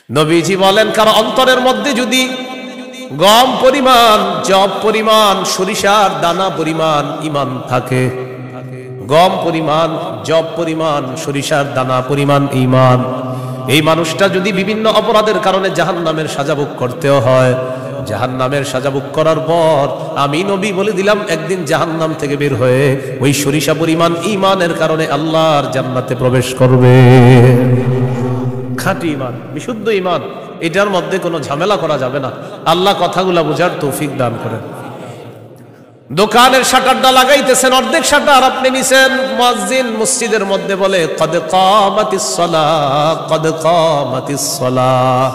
নবীজি বলেন, কারণ অন্তরের মধ্যে যদি গম পরিমাণ, জব পরিমাণ, সরিষার দানা পরিমাণ ইমান থাকে, গম পরিমাণ, জব পরিমাণ, সরিষার দানা পরিমাণ ইমান, এই মানুষটা যদি বিভিন্ন অপরাধের কারণে জাহান্নামের সাজা ভোগ করতেও হয়, জাহান্নামের সাজা ভোগ করার পর আমি নবী বলে দিলাম একদিন জাহান্নাম থেকে বের হয়ে ওই সরিষা পরিমাণ ইমানের কারণে আল্লাহর জান্নাতে প্রবেশ করবে। খাঁটি ইমান, বিশুদ্ধ ইমান, এটার মধ্যে কোনো ঝামেলা করা যাবে না। আল্লাহ কথাগুলা বোঝার তৌফিক দান করেন। দোকানের শাটারটা লাগাইতেছেন, অর্ধেক শাটার আপনি নিছেন, মুয়াজ্জিন মসজিদের মধ্যে বলে কদ কামাতিস সালাহ, কদ কামাতিস সালাহ,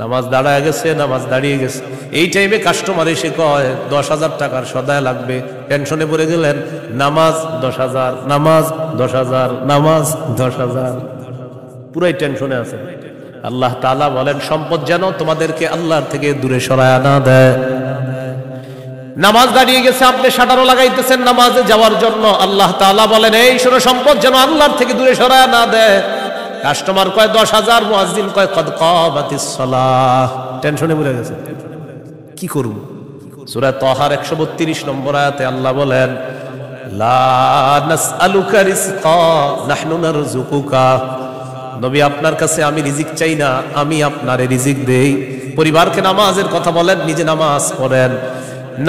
নামাজ দাঁড়ায় গেছে, নামাজ দাঁড়িয়ে গেছে। এই টাইমে কাস্টমার এসে কয় 10,000 টাকার সদায় লাগবে, টেনশনে পড়ে গেলেন, নামাজ 10,000, নামাজ 10,000, নামাজ 10,000, পুরাই টেনশনে আছে। আল্লাহ তাআলা বলেন সম্পদ যেন তোমাদেরকে আল্লাহর থেকে দূরে সরায় না দেয়। নামাজ দাঁড়িয়ে গেছে, আপনি শাটারও লাগাইতেছেন নামাজে যাওয়ার জন্য, আল্লাহ তাআলা বলেন এই শোনো, সম্পদ যেন আল্লাহর থেকে দূরে সরায় না দেয়। কাস্টমার কয় 10,000, মুয়াজ্জিন কয় কদ কামাতিস সালাহ, টেনশনে পড়ে গেছে, কি করব? সূরা তাহার 132 নম্বর আয়াতে আল্লাহ বলেন লা নাসআলুকা রিজকা নাহনু নারযুকুকা, নবী আপনার কাছে আমি রিজিক চাই না, আমি আপনারে রিজিক দেই। পরিবারকে নামাজের কথা বলেন, নিজে নামাজ পড়েন।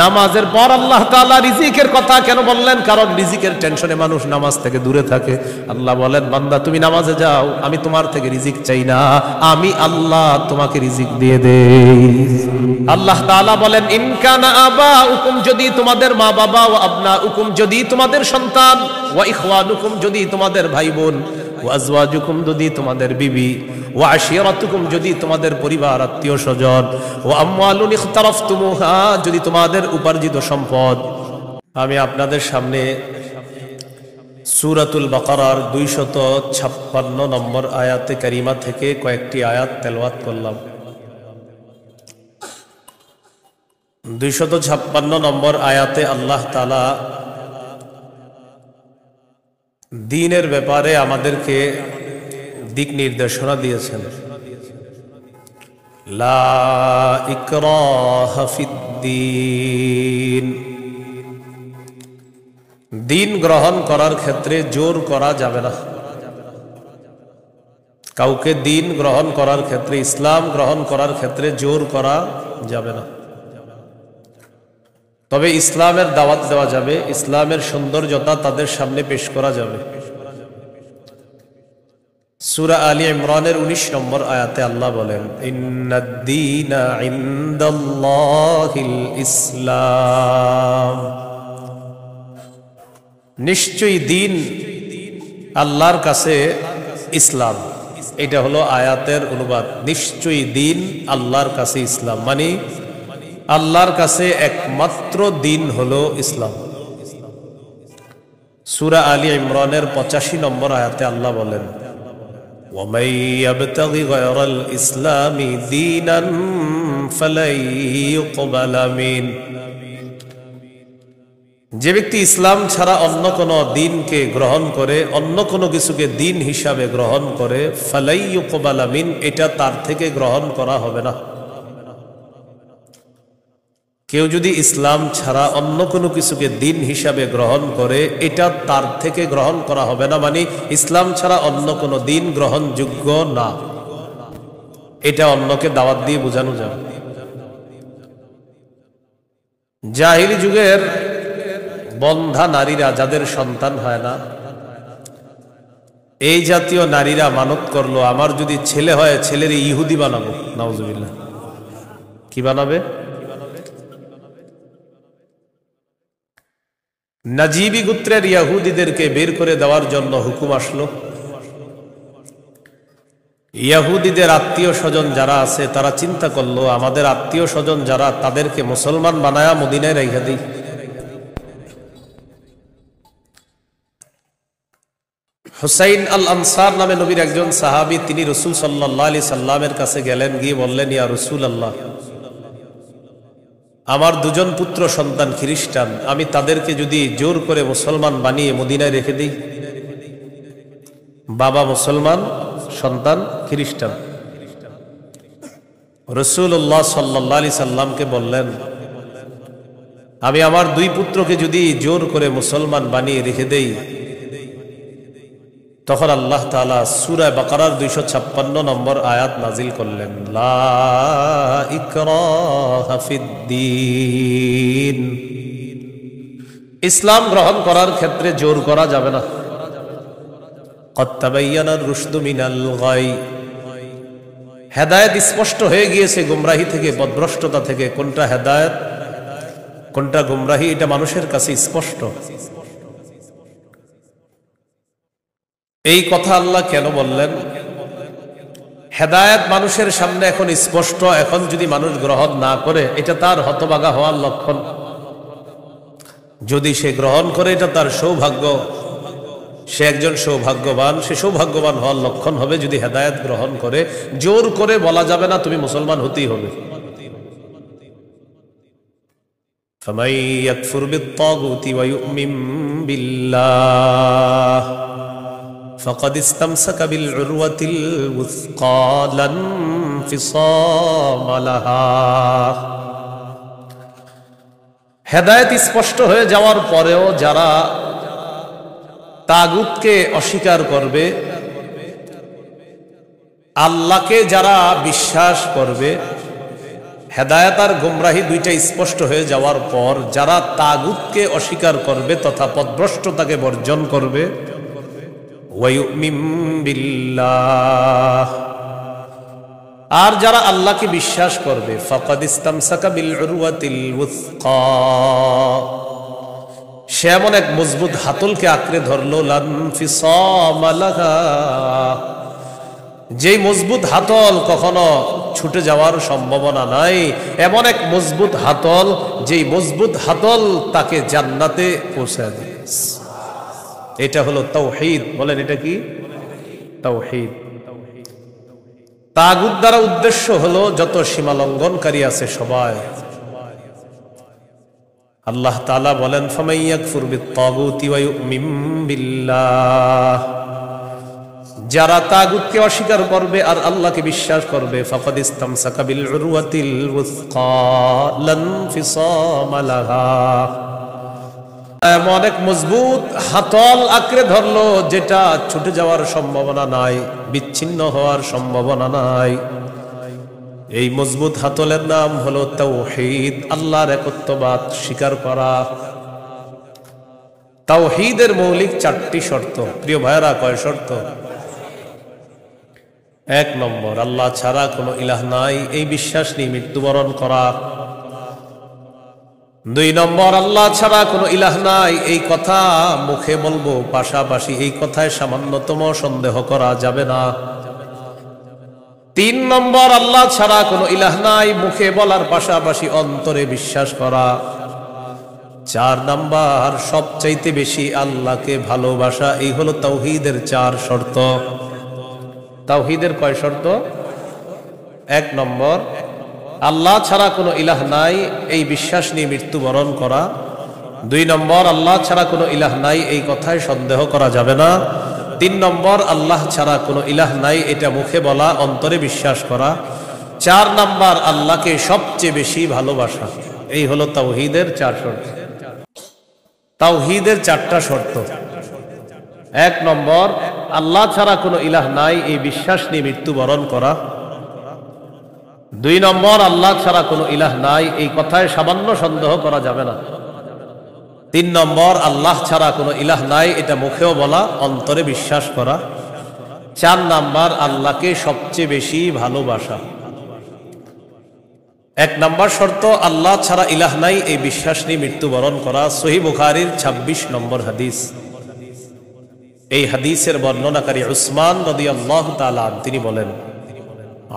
নামাজের পর আল্লাহ তাআলা রিজিকের কথা কেন বললেন? কারণ রিজিকের টেনশনে মানুষ নামাজ থেকে দূরে থাকে। আল্লাহ বলেন বান্দা তুমি নামাজে যাও, আমি তোমার থেকে রিজিক চাই না, আমি আল্লাহ তোমাকে রিজিক দিয়ে দেই। আল্লাহ তাআলা বলেন ইন কানা আবাউকুম, যদি তোমাদের মা বাবা, ওয়া আবনাউকুম, যদি তোমাদের সন্তান, ওয়া ইখওয়ানুকুম, যদি তোমাদের ভাই বোন, ওয়া আজওয়াজুকুম, যদি তোমাদের বিবি, ওয়া আশিরাতুকুম, যদি তোমাদের পরিবার আত্মীয় স্বজন, ওয়া আমওয়ালুন ইখতারাফতুমুহা, যদি তোমাদের উপার্জিত সম্পদ। আমি আপনাদের সামনে সূরাতুল বাকারার 256 নম্বর আয়াতে কারিমা থেকে কয়েকটি আয়াত তেলাওয়াত করলাম। 256 নম্বর আয়াতে আল্লাহ তাআলা দ্বীনের ব্যাপারে আমাদেরকে দিক নির্দেশনা দিয়েছেন। লা ইকরাহা ফিদ্দীন, দ্বীন গ্রহণ করার ক্ষেত্রে জোর করা যাবে না। কাউকে দ্বীন গ্রহণ করার ক্ষেত্রে, ইসলাম গ্রহণ করার ক্ষেত্রে জোর করা যাবে না। তবে ইসলামের দাওয়াত দেওয়া যাবে, ইসলামের সৌন্দর্যতা তাদের সামনে পেশ করা যাবে। সূরা আলী ইমরানের 19 নম্বর আয়াতে আল্লাহ বলেন ইন্নাদ-দীনা ইনদাল্লাহিল ইসলাম, নিশ্চয়ই দ্বীন আল্লাহর কাছে ইসলাম। এটা হলো আয়াতের অনুবাদ। নিশ্চয়ই দ্বীন আল্লাহর কাছে ইসলাম, মানে আল্লাহর কাছে একমাত্র দ্বীন হলো ইসলাম। সূরা আলী ইমরানের 85 নম্বর আয়াতে আল্লাহ বলেন ওয়ামান ইয়াবতাগি গায়রাল ইসলামি দীনান ফালাই ইউকবালা মিন, যে ব্যক্তি ইসলাম ছাড়া অন্য কোনো দ্বীনকে গ্রহণ করে, অন্য কোনো কিছুকে দ্বীন হিসাবে গ্রহণ করে, ফালাই ইউকবালা মিন, এটা তার থেকে গ্রহণ করা হবে না। কেউ যদি ইসলাম ছাড়া অন্য কোনো কিছুকে দ্বীন হিসাবে গ্রহণ করে, এটা তার থেকে গ্রহণ করা হবে না, মানে ইসলাম ছাড়া অন্য কোনো দ্বীন গ্রহণযোগ্য না। এটা অন্যকে দাওয়াত দিয়ে বোঝানো যাবে। জাহিলি যুগের বন্ধা নারীরা, যাদের সন্তান হয় না, এই জাতীয় নারীরা মানত করলো আমার যদি ছেলে হয় ছেলের ইহুদি বানাবো। নাউজুবিল্লাহ। কি বানাবে? নাজিবি গোত্রের ইয়াহুদীদেরকে বের করে দেওয়ার জন্য হুকুম আসলো। ইয়াহুদীদের আত্মীয় স্বজন যারা আছে তারা চিন্তা করলো আমাদের আত্মীয় স্বজন যারা, তাদেরকে মুসলমান বানায়া মদিনায় রেখে দিই। হুসাইন আল আনসার নামে নবীর একজন সাহাবী, তিনি রাসূল সাল্লাল্লাহু আলাইহি সাল্লামের কাছে গেলেন, গিয়ে বললেন ইয়া রাসূলুল্লাহ, আমার দুজন পুত্র সন্তান খ্রিস্টান, আমি তাদেরকে যদি জোর করে মুসলমান বানিয়ে মদিনায় রেখে দিই। বাবা মুসলমান, সন্তান খ্রিস্টান। রাসূলুল্লাহ সাল্লাল্লাহু আলাইহি সাল্লামকে বললেন, আমি আমার দুই পুত্রকে যদি জোর করে মুসলমান বানিয়ে রেখে দেই, তখন আল্লাহ তাআলা সূরা বাকারার 256 নম্বর আয়াত নাজিল করলেন, লা ইকরাহা ফিদ্দীন। ইসলাম গ্রহণ করার ক্ষেত্রে জোর করা যাবে না। ক্বাদ তাবায়্যানার রুশদু মিনাল গাই, হেদায়েত স্পষ্ট হয়ে গিয়েছে গুমরাহি থেকে, পথভ্রষ্টতা থেকে। কোনটা হেদায়েত কোনটা গুমরাহি এটা মানুষের কাছে স্পষ্ট। এই কথা আল্লাহ কেন বললেন? হেদায়েত মানুষের সামনে এখন স্পষ্ট, এখন যদি মানুষ গ্রহণ না করে এটা তার হতভাগা হওয়ার লক্ষণ। যদি সে গ্রহণ করে এটা তার সৌভাগ্য, সে একজন সৌভাগ্যবান, সে সৌভাগ্যবান হওয়ার লক্ষণ হবে যদি হেদায়েত গ্রহণ করে। জোর করে বলা যাবে না তুমি মুসলমান হতেই হবে। ফামান ইয়াকফুর বিত-তাগুতি ওয়া ইউমিন বিল্লাহ ফাকাদ ইসতামসাকা বিল উরওয়াতিল ওয়াসকা লা ইনফিসামা লাহা। হেদায়েত স্পষ্ট হয়ে যাওয়ার পরেও যারা তাগুতকে অস্বীকার করবে, আল্লাহকে যারা বিশ্বাস করবে, হেদায়েত আর গুমরাহি দুইটা স্পষ্ট হয়ে যাওয়ার পর যারা তাগুতকে অস্বীকার করবে তথা পথভ্রষ্টতাকে বর্জন করবে, ওয়া ইউমিন বিল্লাহ, আর যারা আল্লাহকে বিশ্বাস করবে, ফাকাদ ইসতামসাকা বিল উরওয়াতিল ওয়াসকা, সে এমন এক মজবুত হাতলকে আঁকড়ে ধরলো, লা ইনফিসামা লাহা, যেই মজবুত হাতল কখনো ছুটে যাওয়ার সম্ভাবনা নাই। এমন এক মজবুত হাতল, যেই মজবুত হাতল তাকে জান্নাতে পৌঁছায় দেবে। এটা হলো তাওহীদ। বলেন এটা কি? তাওহীদ। তাগুত দ্বারা উদ্দেশ্য হলো যত সীমা লঙ্ঘনকারী আছে সবাই। আল্লাহ তাআলা বলেন, ফামান ইয়াকফুর বিত-তাগুতি ওয়া ইউমিন বিল্লাহ, যারা তাগুতকে অস্বীকার করবে আর আল্লাহকে বিশ্বাস করবে, ফাকাদ ইসতামসাকা বিল উরওয়াতিল ওয়াসকা লা ইনফিসামা লাহা, এমন এক মজবুত হাতল আঁকড়ে ধরলো যেটা ছুটে যাওয়ার সম্ভাবনা নাই, বিচ্ছিন্ন হওয়ার সম্ভাবনা নাই। এই মজবুত হাতলের নাম হলো তাওহীদ, আল্লাহর একত্ববাদ স্বীকার করা। তাওহীদের মৌলিক 4টি শর্ত। প্রিয় ভাইরা, কয় শর্ত? 1 নম্বর, আল্লাহ ছাড়া কোনো ইলাহ নাই, এই বিশ্বাস নিয়ে মৃত্যুবরণ করা। 2 নম্বর, আল্লাহ ছাড়া কোনো ইলাহ নাই এই কথা মুখে বলবো, পাশাপাশি এই কথায় সামান্যতম সন্দেহ করা যাবে না। 3 নম্বর, আল্লাহ ছাড়া কোনো ইলাহ নাই মুখে বলার পাশাপাশি অন্তরে বিশ্বাস করা। 4 নম্বর, সবচাইতে বেশি আল্লাহকে ভালোবাসা। এই হলো তাওহীদের 4 শর্ত। তাওহীদের কয় শর্ত? 1 নম্বর, আল্লাহ ছাড়া কোনো ইলাহ নাই এই বিশ্বাস নিয়ে মৃত্যুবরণ করা। 2 নম্বর, আল্লাহ ছাড়া কোনো ইলাহ নাই এই কথায় সন্দেহ করা যাবে না। 3 নম্বর, আল্লাহ ছাড়া কোনো ইলাহ নাই এটা মুখে বলা, অন্তরে বিশ্বাস করা। 4 নম্বর, আল্লাহকে সবচেয়ে বেশি ভালোবাসা। এই হলো তাওহীদের 4 শর্ত। তাওহীদের 4টা শর্ত। 1 নম্বর, আল্লাহ ছাড়া কোনো ইলাহ নাই এই বিশ্বাস নিয়ে মৃত্যুবরণ করা। 2 নম্বর, আল্লাহ ছাড়া কোনো ইলাহ নাই এই কথায় সামান্য সন্দেহ করা যাবে না। 3 নম্বর, আল্লাহ ছাড়া কোনো ইলাহ নাই এটা মুখেও বলা, অন্তরে বিশ্বাস করা। 4 নম্বর, আল্লাহকে সবচেয়ে বেশি ভালোবাসা। 1 নম্বর শর্ত, আল্লাহ ছাড়া ইলাহ নাই এই বিশ্বাস নিয়ে মৃত্যুবরণ করা। সহিহ বুখারীর 26 নম্বর হাদিস। এই হাদিসের বর্ণনাকারী উসমান রাদিয়াল্লাহু তাআলা আনহু, তিনি বলেন,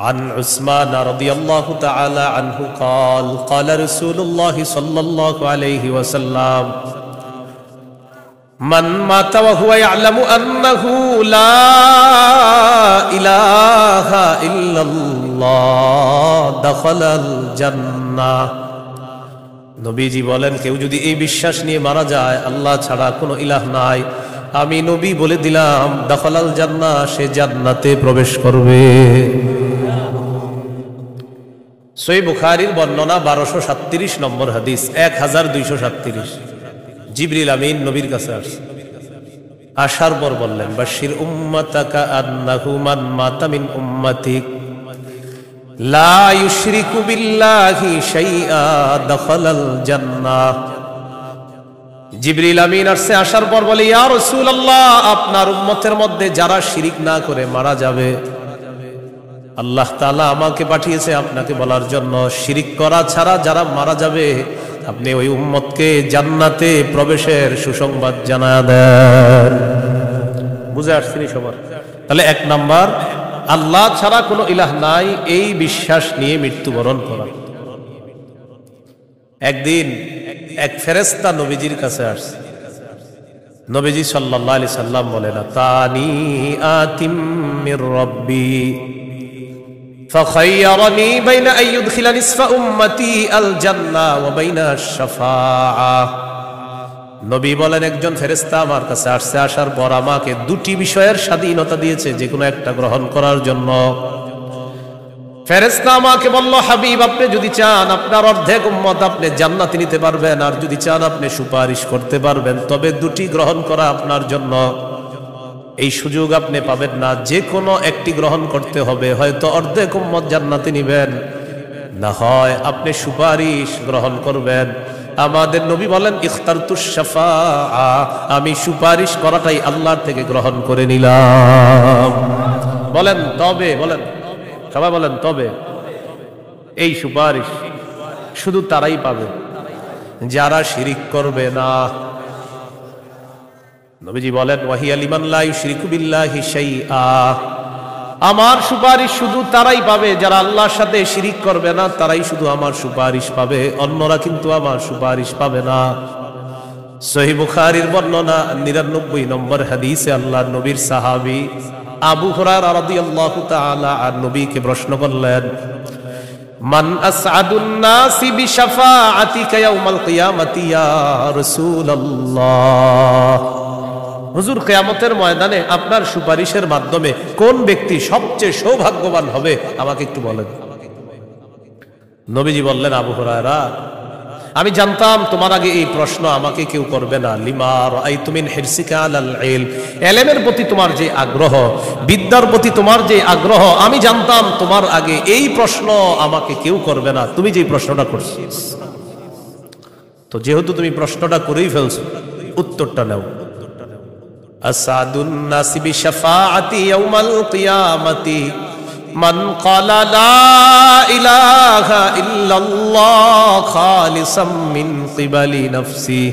عن عثمان رضي الله تعالى عنه قال قال رسول الله صلى الله عليه وسلم من مات وهو يعلم أنه لا إله إلا الله دخل الجنة। নবীজি বলেন, কেউ যদি এই বিশ্বাস নিয়ে মারা যায় আল্লাহ ছাড়া কোনো ইলাহ নাই, আমি নবী বলে দিলাম দাখালাল জান্নাহ, সে জান্নাতে প্রবেশ করবে। সহিহ বুখারীর বর্ণনা 1237 নম্বর হাদিস, 1237। জিবরিল আমিন নবীর কাছে আসছে, আসার পর বললেন, বাশির উম্মাতাকা আন্নাহু মান মাতা মিন উম্মাতিক লা ইউশরিকু বিল্লাহি শাইআ দাখালাল জান্নাহ। জিবরিল আমিন আসছে, আসার পর বলে, ইয়া রাসূলুল্লাহ, আপনার উম্মতের মধ্যে যারা শিরিক না করে মারা যাবে, আল্লাহ তাআলা আমাকে পাঠিয়েছে আপনাকে বলার জন্য, শিরিক করা ছাড়া যারা মারা যাবে আপনি ওই উম্মতকে জান্নাতে প্রবেশের সুসংবাদ জানায়া দেন। বুঝে আসছেনি সবার? তাহলে 1 নাম্বার, আল্লাহ ছাড়া কোনো ইলাহ নাই এই বিশ্বাস নিয়ে মৃত্যুবরণ করা। একদিন এক ফেরেশতা নবীজির কাছে আসছে। নবীজি সাল্লাল্লাহু আলাইহি সাল্লাম বলেন, তানি আতিম মির রাব্বি ফাখায়্যারানি বাইনা আন ইউদখিলা নিসফা উম্মতি আল জান্নাহ ওয়া বাইনা আশ-শাফাআহ। নবী বলেন, একজন ফেরেশতা আমার কাছে আসছে, আসার পর আমাকে 2টি বিষয়ের স্বাধীনতা দিয়েছে, যে কোনো একটা গ্রহণ করার জন্য। ফেরেশতা আমাকে বলল, হাবিব, আপনি যদি চান আপনার অর্ধেক উম্মত আপনি জান্নাতে নিতে পারবেন, আর যদি চান আপনি সুপারিশ করতে পারবেন, তবে 2টি গ্রহণ করা আপনার জন্য। এই সুযোগ আপনি পাবেন না, যে কোনো একটি গ্রহণ করতে হবে। হয়তো অর্ধেক উম্মত জান্নাতে নিবেন, না হয় আপনি সুপারিশ গ্রহণ করবেন। আমাদের নবী বলেন, ইখতারতুশ শাফাআ, আমি সুপারিশ করাটাই আল্লাহর থেকে গ্রহণ করে নিলাম। বলেন তবে, বলেন সবাই বলেন তবে। এই সুপারিশ শুধু তারাই পাবে যারা শিরিক করবে না। নবীজি বলেন, ওয়াহিয়া লিমান লা ইউশরিকু বিল্লাহি শাইআ, আমার সুপারিশ শুধু তারাই পাবে যারা আল্লাহর সাথে শিরিক করবে না, তারাই শুধু আমার সুপারিশ পাবে, অন্যরা কিন্তু আমার সুপারিশ পাবে না। সহিহ বুখারীর বর্ণনা 99 নম্বর হাদিসে আল্লাহর নবীর সাহাবী আবু হুরায়রা রাদিয়াল্লাহু তাআলা আর নবীকে প্রশ্ন করলেন, মান আসআদুন নাসি বিশাফাআতিকা ইয়াউমাল কিয়ামাতি ইয়া রাসূলুল্লাহ। হুজুর, কিয়ামতের ময়দানে আপনার সুপারিশের মাধ্যমে কোন ব্যক্তি সবচেয়ে সৌভাগ্যবান হবে আমাকে একটু বলেন। নবীজি বললেন, আবু হুরায়রা, আমি জানতাম তোমার আগে এই প্রশ্ন আমাকে কেউ করবে না। লিমা রাআইতু মিন হিরসিকা আলাল ইলম, ইলমের প্রতি তোমার যে আগ্রহ, বিদ্যার প্রতি তোমার যে আগ্রহ, আমি জানতাম তোমার আগে এই প্রশ্ন আমাকে কেউ করবে না, তুমি যে প্রশ্নটা করছিস। তো যেহেতু তুমি প্রশ্নটা করেই ফেলছো, উত্তরটা নাও। আসাদুন নাসি বিশাফাআতি ইয়াউমাল কিয়ামাতি মান ক্বালা লা ইলাহা ইল্লাল্লাহ খালিসাম মিন কিবালি নাফসি।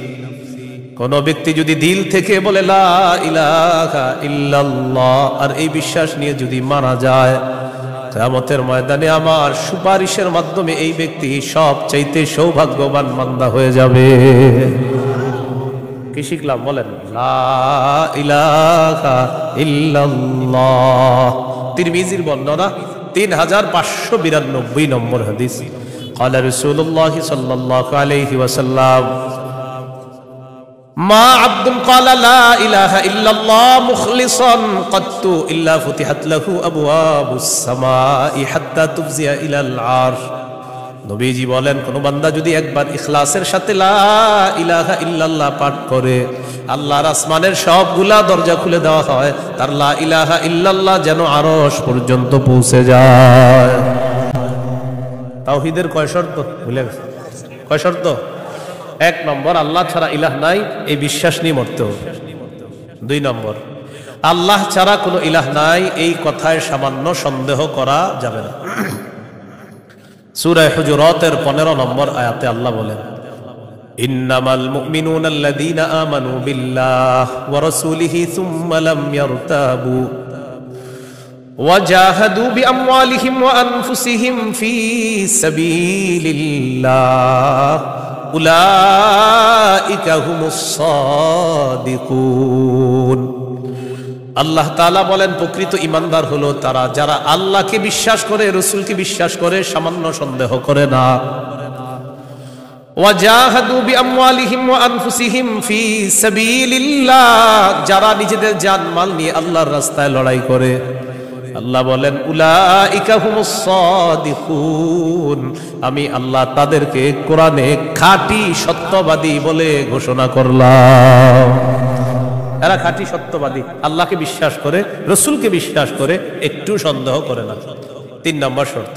কোন ব্যক্তি যদি দিল থেকে বলে লা ইলাহা ইল্লাল্লাহ, আর এই বিশ্বাস নিয়ে যদি মারা যায়, কিয়ামতের ময়দানে আমার সুপারিশের মাধ্যমে এই ব্যক্তি সবচাইতে সৌভাগ্যবান বান্দা হয়ে যাবে। কি শিখলাম বলেন? লা ইলাহা ইল্লাল্লাহ। তিরমিজির বর্ণনা 3592 নম্বর হাদিস। قال رسول الله صلى الله عليه وسلم ما عبد قال لا اله الا الله مخلصا قط الا فتحت له ابواب السماء حتى تفزع الى العرش। নবীজি বলেন, কোন বান্দা যদি একবার ইখলাসের সাথে লা ইলাহা ইল্লাল্লাহ পাঠ করে, আল্লাহর আসমানের সবগুলা দরজা খুলে দেওয়া হয়, তার লা ইলাহা ইল্লাল্লাহ যেন আরশ পর্যন্ত পৌঁছে যায়। তাওহীদের কয় শর্ত ভুলে গেছে? কয় শর্ত? 1 নম্বর, আল্লাহ ছাড়া ইলাহ নাই, এই বিশ্বাস নিয়ে মরতে হবে। 2 নম্বর, আল্লাহ ছাড়া কোনো ইলাহ নাই এই কথায় সামান্য সন্দেহ করা যাবে না। সূরা হুজুরাতের 15 নম্বর আয়াতে আল্লাহ বলেন, ইন্নামাল মুমিনুনা আল্লাযীনা আমানু বিল্লাহি ওয়া রাসূলিহি সুম্মা লাম ইয়ারতাবু ওয়া জাহাদু বিআমওয়ালিহিম ওয়া আনফুসিহিম ফী সাবিলিল্লাহ উলাইকা হুমুস সাদিকুন। আল্লাহ তাআলা বলেন, প্রকৃত ঈমানদার হলো তারা যারা আল্লাহকে বিশ্বাস করে, রাসূলকে বিশ্বাস করে, সামান্য সন্দেহ করে না। ওয়াজাহাদু বিআমওয়ালিহিম ওয়া আনফুসিহিম ফী সাবিলিল্লাহ, যারা নিজেদের জান মাল নিয়ে আল্লাহর রাস্তায় লড়াই করে। আল্লাহ বলেন উলাইকা হুমুস সাদিকুন, আমি আল্লাহ তাদেরকে কোরআনে খাঁটি সত্যবাদী বলে ঘোষণা করলাম। এরা খাঁটি সত্যবাদী, আল্লাহকে বিশ্বাস করে, রসুলকে বিশ্বাস করে, একটু সন্দেহ করে না। 3 নম্বর শর্ত,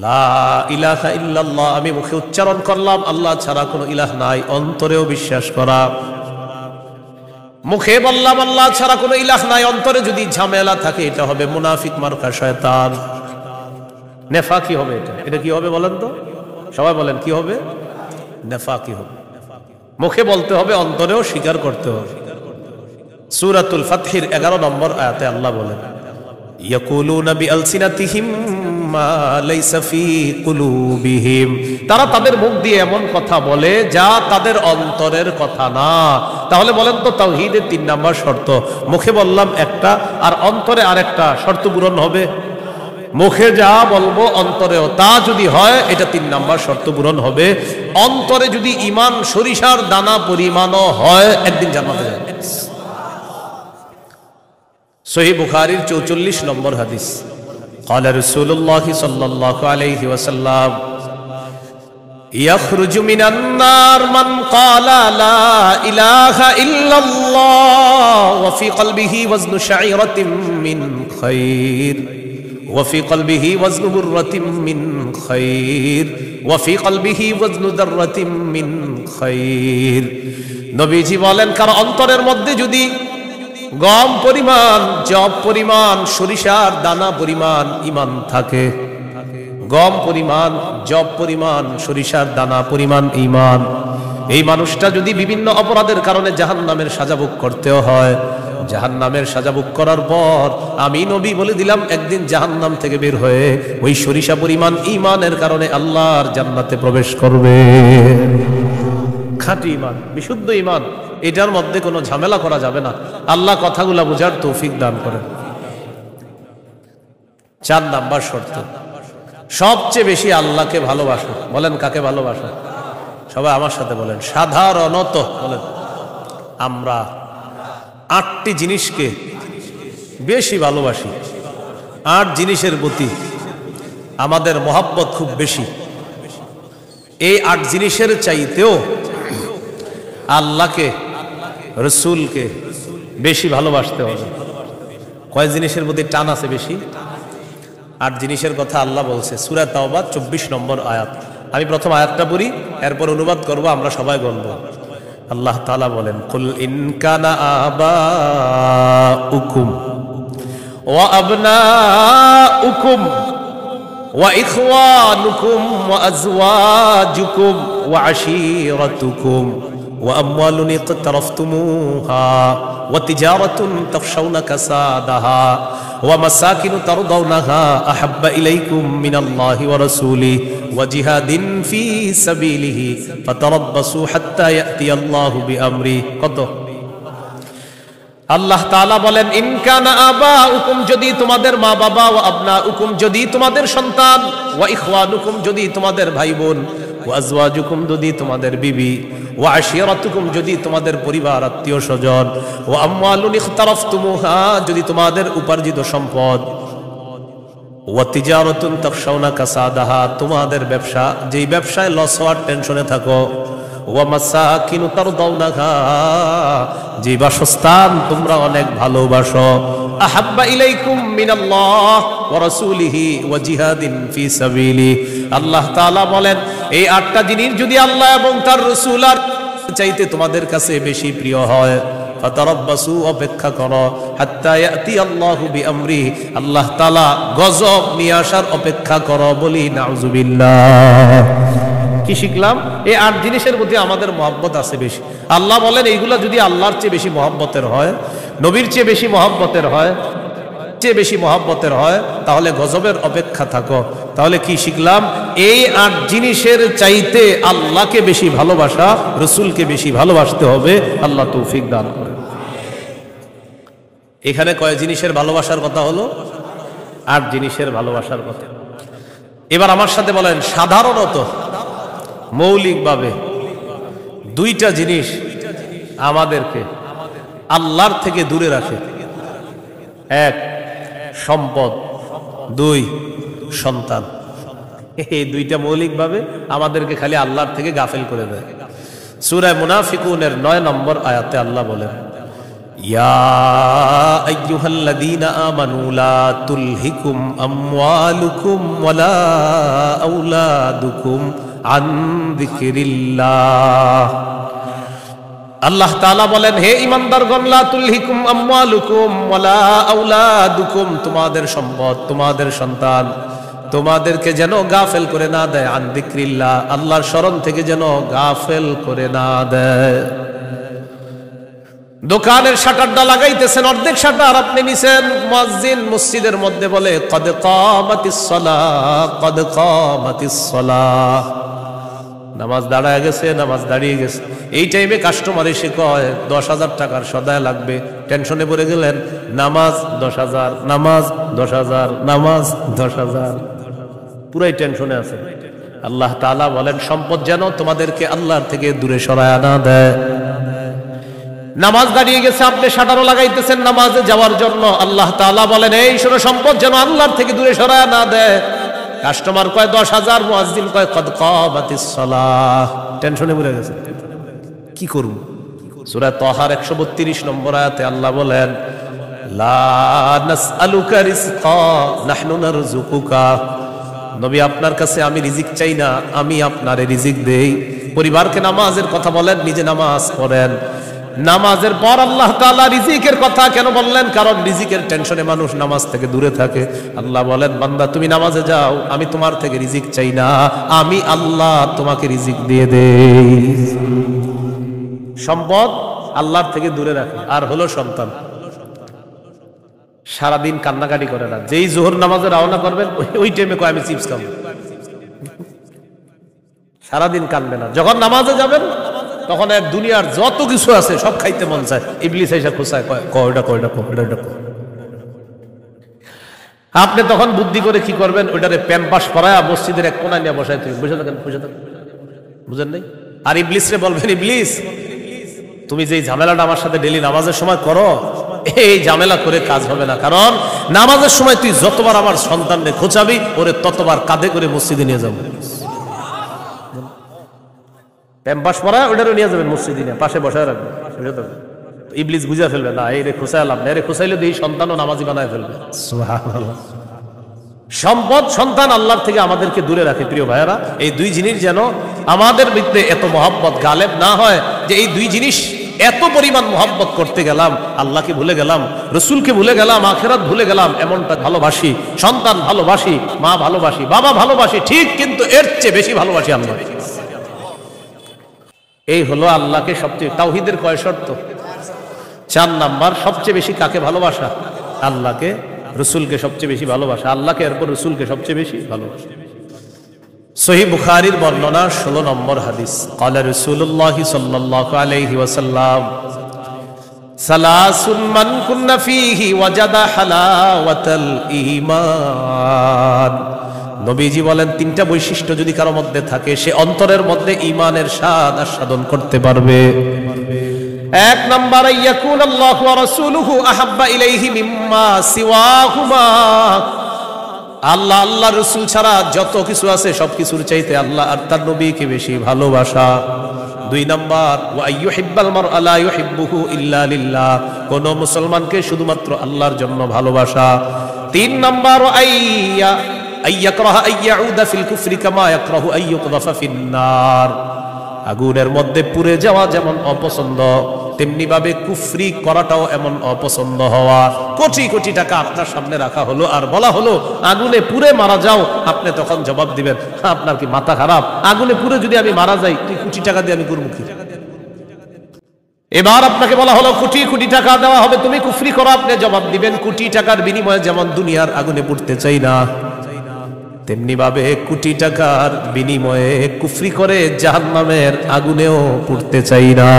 লা ইলাহা ইল্লাল্লাহ, আমি মুখে উচ্চারণ করলাম আল্লাহ ছাড়া কোনো ইলাহ নাই, অন্তরেও বিশ্বাস করা। মুখে বললাম আল্লাহ ছাড়া কোনো ইলাহ নাই, অন্তরে যদি ঝামেলা থাকে এটা হবে মুনাফিক মার্কা শয়তান, নেফাকি হবে। এটা কি হবে বলেন তো, সবাই বলেন কি হবে? নেফাকি হবে। মুখে বলতে হবে, অন্তরেও স্বীকার করতে হবে। সূরাতুল ফাতহির 11 নম্বর আয়াতে আল্লাহ বলেন ইয়াকুলুনা বিআলসিনাতিহিম মা লাইসা ফি কুলুবিহিম, তারা তাদের মুখ দিয়ে এমন কথা বলে যা তাদের অন্তরের কথা না। তাহলে বলেন তো তাওহীদের 3 নম্বর শর্ত, মুখে বললাম একটা আর অন্তরে আরেকটা, শর্ত পূরণ হবে? মুখে যা বলবো অন্তরেও তা যদি হয়, এটা 3 নম্বর শর্ত পূরণ হবে। অন্তরে যদি ঈমান সরিষার দানা পরিমাণও হয়, একদিন জান্নাতে যাবে। সহিহ বুখারীর 44 নম্বর হাদিস, قال رسول الله صلى الله عليه وسلم يخرج من النار من قال لا إله إلا الله وفي قلبه وزن شعيرة من خير وفي قلبه وزن برة من خير وفي قلبه وزن ذرة من خير। নবীজি বলেন, কারণ অন্তরের মধ্যে যদি গম পরিমাণ, জব পরিমাণ, সরিষার দানা পরিমাণ ঈমান থাকে, গম পরিমাণ, জব পরিমাণ, সরিষার দানা পরিমাণ ঈমান, এই মানুষটা যদি বিভিন্ন অপরাধের কারণে জাহান্নামের সাজা ভোগ করতেও হয়, জাহান্নামের সাজা ভোগ করার পর আমি নবী বলে দিলাম একদিন জাহান্নাম থেকে বের হয়ে ওই সরিষা পরিমাণ ঈমানের কারণে আল্লাহর জান্নাতে প্রবেশ করবে। খাঁটি ঈমান, বিশুদ্ধ ঈমান, এটার মধ্যে কোনো ঝামেলা করা যাবে না। আল্লাহ কথাগুলা বোঝার তৌফিক দান করেন। 4 নাম্বার শর্ত, সবচেয়ে বেশি আল্লাহকে ভালোবাসো। বলেন কাকে ভালোবাসো? সবাই আমার সাথে বলেন সাধারণত। বলেন আমরা 8টি জিনিসকে বেশি ভালোবাসি। 8 জিনিসের প্রতি আমাদের মহব্বত খুব বেশি। এই 8 জিনিসের চাইতেও আল্লাহকে, রসুলকে বেশি ভালোবাসতে হবে। কয় জিনিসের প্রতি টান আছে বেশি? 8 জিনিসের কথা আল্লাহ বলছে সূরা তাওবা 24 নম্বর আয়াত। আমি প্রথম আয়াতটা পড়ি, এরপর অনুবাদ করব, আমরা সবাই বলব। আল্লাহ তাআলা বলেন, কুল ইন কানা আবাউকুম ওয়া আবনাউকুম ওয়া ইখওয়ানুকুম ওয়া আজওয়াজুকুম ওয়া আশীরাতুকুম وأموال اقترفتموها وتجارة تخشون كسادها ومساكن ترضونها أحب إليكم من الله ورسوله وجهاد في سبيله فتربصوا حتى يأتي الله بأمره। কত? আল্লাহ তাআলা বলেন, ইন কানা আবাউকুম, যদি তোমাদের মা বাবা, ওয়া আবনাউকুম, যদি তোমাদের সন্তান, ওয়া ইখওয়ানুকুম, যদি তোমাদের ভাই বোন, ওয়া আজওয়াজুকুম, যদি তোমাদের বিবি, ওয়া আশীরাতুকুম, যদি তোমাদের পরিবার আত্মীয় স্বজন, ওয়া আমওয়ালুন ইখতারাফতুমুহা, যদি তোমাদের উপার্জিত সম্পদ, ওয়া তিজারাতুন তাখশাউনা কাসাদাহা, তোমাদের ব্যবসা, যেই ব্যবসায় লস হওয়ার টেনশনে থাকো, ওয়া মাসাকিনু তারদাউনাহা, যে বাসস্থান তোমরা অনেক ভালোবাসো, আহাব্বা ইলাইকুম মিনাল্লাহ ওয়া রাসূলিহি ওয়া জিহাদিন ফি সাবিলি। আল্লাহ তাআলা বলেন, এই 8টা জিনিস যদি আল্লাহ এবং তার রাসূল আর চাইতে তোমাদের কাছে বেশি প্রিয় হয়, ফাতারাব্বাসু, অপেক্ষা করো, হাত্তা ইয়াতি আল্লাহু বিআমরি, আল্লাহ তাআলা গজব নিয়ে আসার অপেক্ষা করো। বলি নাউযুবিল্লাহ। কি শিখলাম? এই 8 জিনিসের প্রতি আমাদের মহব্বত আছে বেশি। আল্লাহ বলেন এইগুলা যদি আল্লাহর চেয়ে বেশি মহব্বতের হয়, নবীর চেয়ে বেশি মহব্বতের হয়, তাহলে গজবের অপেক্ষা থাকো। তাহলে কি শিখলাম? এই 8 জিনিসের চাইতে আল্লাহকে বেশি ভালোবাসা, রসুলকে বেশি ভালোবাসতে হবে। আল্লাহ তৌফিক দান করেন। এখানে কয় জিনিসের ভালোবাসার কথা হলো? 8 জিনিসের ভালোবাসার কথা। এবার আমার সাথে বলেন সাধারণত, মৌলিকভাবে 2টা জিনিস আমাদেরকে আল্লাহর থেকে দূরে রাখে। 1, সম্পদ, 2 সন্তান। এই দুইটা মৌলিকভাবে আমাদেরকে খালি আল্লাহর থেকে গাফেল করে দেয়। সূরা মুনাফিকুনের 9 নম্বর আয়াতে আল্লাহ বলেন, ইয়া আইয়ুহাল্লাযীনা আমানু লা তুলহিকুম আমওয়ালুকুম ওয়ালা আওলাদুকুম আন যিকরিল্লাহ। আল্লাহ তাআলা বলেন, হে ঈমানদারগণ, লা তুলহিকুম আমওয়ালুকুম ওয়ালা আওলাদুকুম, তোমাদের সম্পদ, তোমাদের সন্তান তোমাদেরকে যেন গাফেল করে না দেয়, আন যিকরিল্লাহ, আল্লাহর স্মরণ থেকে যেন গাফেল করে না দেয়। দোকানের শাটারটা লাগাইতেছেন, অর্ধেক শাটার আপনি নিছেন, মুয়াজ্জিন মসজিদের মধ্যে বলে কদ কামাতিস সালাহ, কদ কামাতিস সালাহ, নামাজ দাঁড়ায় গেছে, নামাজ দাঁড়িয়ে গেছে। এই টাইমে কাস্টমার এসে কয় 10,000 টাকার সদায় লাগবে, টেনশনে পড়ে গেলেন, নামাজ 10,000, নামাজ 10,000, নামাজ 10,000, পুরাই টেনশনে আছে। আল্লাহ তাআলা বলেন, সম্পদ যেন তোমাদেরকে আল্লাহর থেকে দূরে সরায় না দেয়। নামাজ দাঁড়িয়ে গেছে, আপনি শাটারও লাগাইতেছেন নামাজে যাওয়ার জন্য, আল্লাহ তাআলা বলেন, এই শোনো, সম্পদ যেন আল্লাহর থেকে দূরে সরায় না দেয়। কাস্টমার কয় 10,000, মুয়াজ্জিন কয় কদ কামাতিস সালাহ, টেনশনে পড়ে গেছে, কি করব? সূরা তাহার 132 নম্বর আয়াতে আল্লাহ বলেন, লা নাসআলুকা রিজকা নাহনু নারযুকুকা, নবী আপনার কাছে আমি রিজিক চাই না, আমি আপনারে রিজিক দেই। পরিবারকে নামাজের কথা বলেন, নিজে নামাজ পড়েন। নামাজের পর আল্লাহ তাআলা রিজিকের কথা কেন বললেন? কারণ রিজিকের টেনশনে মানুষ নামাজ থেকে দূরে থাকে। আল্লাহ বলেন, বান্দা তুমি নামাজে যাও, আমি তোমার থেকে রিজিক চাই না, আমি আল্লাহ তোমাকে রিজিক দিয়ে দেই। সম্পদ আল্লাহর থেকে দূরে রাখে। আর হলো সন্তান, সারাদিন কান্নাকাটি করে না, যেই জোহর নামাজে রওনা করবেন ওই টাইমে কয় আমি চিপস খাবো, সারাদিন কানবে না। যখন নামাজে যাবেন তখন এক দুনিয়ার যত কিছু আছে সব খাইতে মন চায়, ইবলিস এসে খোঁচায়, কয়টা কয়টা কয়টা। আপনি তখন বুদ্ধি করে কি করবেন, ওইটারে প্যাম্পাস করায় মসজিদের এক কোনায় নিয়ে বসাই তুমি বুঝে থাকেন, বুঝেন নাই? আর ইবলিসরে বলবেন, ইবলিস তুমি যে ঝামেলাটা আমার সাথে ডেলি নামাজের সময় করো, এই ঝামেলা করে কাজ হবে না। কারণ নামাজের সময় তুই যতবার আমার সন্তানকে খোঁচাবি, ওরে ততবার কাঁধে করে মসজিদে নিয়ে যাবো। প্যাম্পাস পরা ওটারও নিয়ে যাবেন মসজিদে, নিয়ে পাশে বসায় রাখবেন। ইবলিস বুঝা ফেলবে না, এই রে খোঁচাই লাভ না, এরে খোঁচাইলে এই সন্তানও নামাজি বানায় ফেলবে। সুবহানাল্লাহ। সম্পদ, সন্তান আল্লাহর থেকে আমাদেরকে দূরে রাখে। প্রিয় ভাইয়েরা, এই দুই জিনিস যেন আমাদের ভিতরে এত মহব্বত গালেব না হয় যে এই দুই জিনিস এত পরিমাণ মহব্বত করতে গেলাম, আল্লাহকে ভুলে গেলাম, রসুলকে ভুলে গেলাম, আখিরাত ভুলে গেলাম। এমনটা ভালোবাসি, সন্তান ভালোবাসি, মা ভালোবাসি, বাবা ভালোবাসি, ঠিক, কিন্তু এর চেয়ে বেশি ভালোবাসি আল্লাহ। এই হলো আল্লাহকে সবচেয়ে, তাওহীদের কয় শর্ত? 4 নাম্বার। সবচেয়ে বেশি কাকে ভালোবাসা? আল্লাহকে, রসুলকে সবচেয়ে বেশি ভালোবাসা, আল্লাহকে, এরপর রসুলকে সবচেয়ে বেশি ভালোবাসা। সহিহ বুখারীর বর্ণনা 16 নম্বর হাদিস, ক্বালা রাসূলুল্লাহ সাল্লাল্লাহু আলাইহি ওয়াসাল্লাম, সালাসুন মান কুন্না ফীহি ওয়াজাদা হালাওয়াতাল ঈমান। নবীজি বলেন, 3টা বৈশিষ্ট্য যদি কারো মধ্যে থাকে, সে অন্তরের মধ্যে ঈমানের স্বাদ আস্বাদন করতে পারবে। 1 নাম্বার, ইয়াকুন আল্লাহু ওয়া রাসূলুহু আহাব্বা ইলাইহি মিম্মা সিওয়াহুমা, আল্লাহ, আল্লাহ রসুল ছাড়া যত কিছু আছে সবকিছুর চাইতে আল্লাহ আর তার নবীকে বেশি ভালোবাসা। 2 নাম্বার, ওয়া আইয়ুহিব্বাল মারআ লা ইউহিব্বুহু ইল্লা লিল্লাহ, কোন মুসলমানকে শুধুমাত্র আল্লাহর জন্য ভালোবাসা। 3 নাম্বার, আইয়াকরাহা আইয়াউদা ফিল কুফরি কামা ইয়াকরাহু আইয়ুকযাফা ফিন্নার, আগুনের মধ্যে পুড়ে যাওয়া যেমন অপছন্দ, তেমনি ভাবে কুফরি করাটাও এমন অপছন্দ হওয়া। কোটি কোটি টাকা আপনার সামনে রাখা হলো আর বলা হলো আগুনে পুড়ে মারা যাও, আপনি তখন জবাব দিবেন, আপনার কি মাথা খারাপ? আগুনে পুড়ে যদি আমি মারা যাই, তুই কোটি টাকা দিয়ে আমি করবো কি? এবার আপনাকে বলা হলো কোটি কোটি টাকা দেওয়া হবে, তুমি কুফরি করো, আপনি জবাব দিবেন, কোটি টাকার বিনিময়ে যেমন দুনিয়ার আগুনে পুড়তে চাই না, তেমনি ভাবে কোটি টাকার বিনিময়ে কুফরি করে জাহান্নামের আগুনেও পুড়তে চাই না।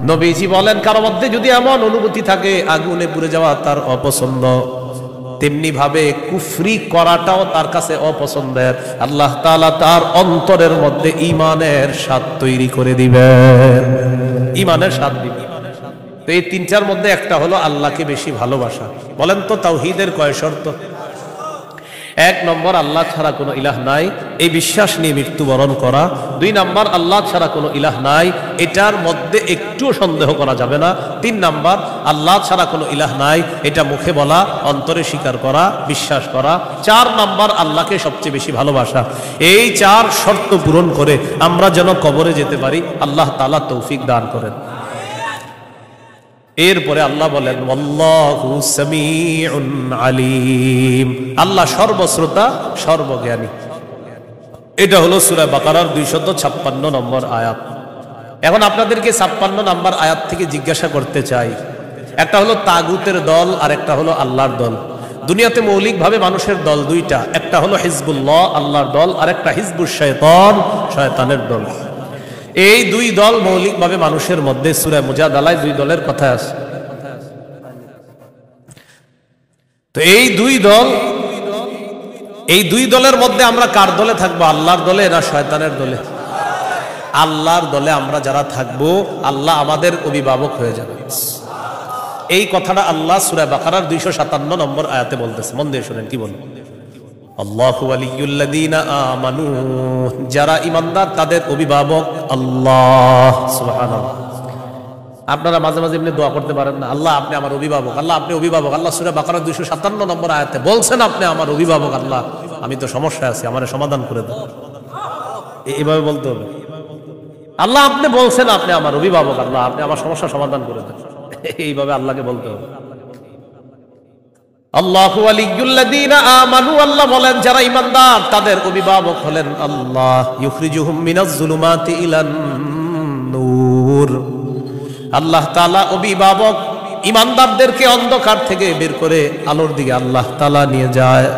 নবীজি বলেন, কারো মধ্যে যদি এমন অনুভূতি থাকে আগুনে পুড়ে যাওয়া তার অপছন্দ, তেমনি ভাবে কুফরি করাটাও তার কাছে অপছন্দের, আল্লাহ তাআলা তার অন্তরের মধ্যে ঈমানের স্বাদ তৈরি করে দিবেন, ঈমানের স্বাদ দিবেন। তো এই তিনটার মধ্যে একটা হলো আল্লাহকে বেশি ভালোবাসা। বলেন তো তাওহীদের কয় শর্ত? এক নম্বর, আল্লাহ ছাড়া কোনো ইলাহ নাই, এই বিশ্বাস নিয়ে মৃত্যুবরণ করা। দুই নম্বর, আল্লাহ ছাড়া কোনো ইলাহ নাই, এটার মধ্যে একটুও সন্দেহ করা যাবে না। তিন নম্বর, আল্লাহ ছাড়া কোনো ইলাহ নাই, এটা মুখে বলা, অন্তরে স্বীকার করা, বিশ্বাস করা। চার নম্বর, আল্লাহকে সবচেয়ে বেশি ভালোবাসা। এই চার শর্ত পূরণ করে আমরা যেন কবরে যেতে পারি, আল্লাহ তাআলা তৌফিক দান করেন। এরপরে আল্লাহ বলেন আল্লাহু সামিউন আলিম, আল্লাহ সর্বশ্রোতা সর্বজ্ঞানী। এটা হলো সূরা বাকারার 256 নম্বর আয়াত। এখন আপনাদেরকে 56 নম্বর আয়াত থেকে জিজ্ঞাসা করতে চাই, একটা হলো তাগুতের দল আর একটা হলো আল্লাহর দল। দুনিয়াতে মৌলিকভাবে মানুষের দল দুইটা, একটা হলো হিজবুল্লাহ আল্লাহর দল, আর একটা হিজবুশ শয়তান শয়তানের দল। এই দুই দল মৌলিকভাবে মানুষের মধ্যে সূরা মুজাদালায় দুই দলের কথা আছে। তো এই দুই দলের মধ্যে আমরা কার দলে থাকবো? আল্লাহর দলে না শয়তানের দলে? আল্লাহর দলে আমরা যারা থাকবো, আল্লাহ আমাদের অভিভাবক হয়ে যাবে। এই কথাটা আল্লাহ সূরা বাকারার 257 নম্বর আয়াতে বলতেছে। মন দিয়ে শুনেন কি বলেন। আল্লাহু ওয়ালিয়ুল্লাযীনা আমানু, যারা ঈমানদার তাদের অভিভাবক আল্লাহ। সুবহানাল্লাহ। আপনারা মাঝে মাঝে এমনি দোয়া করতে পারেন না, আল্লাহ আপনি আমার অভিভাবক, আল্লাহ আপনি অভিভাবক। আল্লাহ সূরা বাকারা 257 নম্বর আয়াতে বলছেন আপনি আমার অভিভাবক। আল্লাহ আমি তো সমস্যায় আছি, আমারে সমাধান করে দেন। এইভাবে বলতে হবে, আল্লাহ আপনি বলছেন আপনি আমার অভিভাবক, আল্লাহ আপনি আমার সমস্যা সমাধান করে দেন। এইভাবে আল্লাহকে বলতে হবে। আল্লাহু ওয়ালিয়ুল্লাযীনা আমানু, আল্লাহ বলেন যারা ঈমানদার তাদের অভিভাবক হলেন আল্লাহ। ইউখরিজুহুম মিনাজ যুলুমাতি ইলান নূর, আল্লাহ তাআলা অভিভাবক ঈমানদারদেরকে অন্ধকার থেকে বের করে আলোর দিকে আল্লাহ তাআলা নিয়ে যায়।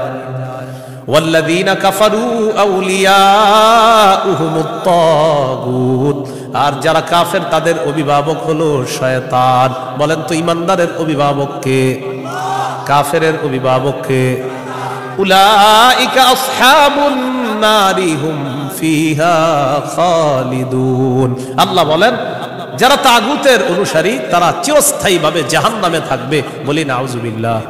ওয়াল্লাযীনা কাফারু আউলিয়াউহুমুত তাগুত, আর যারা কাফের তাদের অভিভাবক হলো শয়তান। বলেন তো ঈমানদারের অভিভাবক কে? কাফেরের অভিভাবক কে? উলাইকা আসহাবুন নারি হুম ফিহা খালিদুন। আল্লাহ বলেন যারা তাগুতের অনুসারী তারা চিরস্থায়ীভাবে জাহান্নামে থাকবে। বলি নাউজুবিল্লাহ।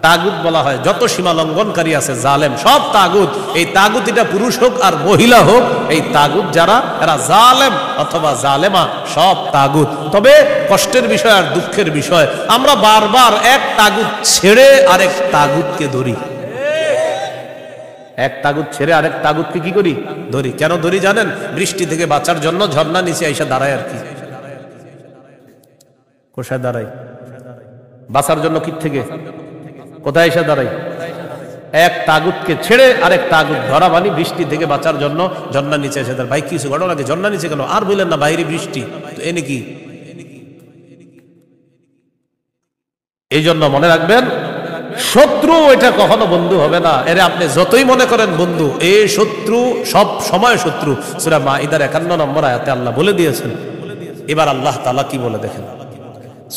তাগুত বলা হয় যত সীমা লঙ্ঘনকারী আছে জালেম, সব তাগুত। এই তাগুত এটা পুরুষ হোক আর মহিলা হোক, এই তাগুত যারা এরা জালেম অথবা জালেমা, সব তাগুত। তবে কষ্টের বিষয় আর দুঃখের বিষয়, আমরা বারবার এক তাগুত ছেড়ে আরেক তাগুতকে ধরি। এক তাগুত ছেড়ে আরেক তাগুতকে কি করি? ধরি। কেন ধরি জানেন? বৃষ্টি থেকে বাঁচার জন্য ঝর্ণা নিচে আইসা দাঁড়ায়। আর কি কোথায় দাঁড়াই? বাঁচার জন্য কি থেকে কোথায় এসে দাঁড়াই? এক তাগুতকে ছেড়ে আরেক তাগুত ধরা, মানে বৃষ্টি থেকে বাঁচার জন্য ঝর্ণা নিচে এসে দাঁড়ায়। ভাই কিছু ঘটনাকে ঝর্ণা নিচে কেন? আর বললেন না বাইরে বৃষ্টি, তো এনে কি? এই জন্য মনে রাখবেন, শত্রু এটা কখনো বন্ধু হবে না। এর আপনি যতই মনে করেন বন্ধু, এই শত্রু সব সময় শত্রু। সূরা মাইদার 51 নম্বর আয়াতে আল্লাহ বলে দিয়েছেন। এবার আল্লাহ তাআলা কি বলে দেখেন,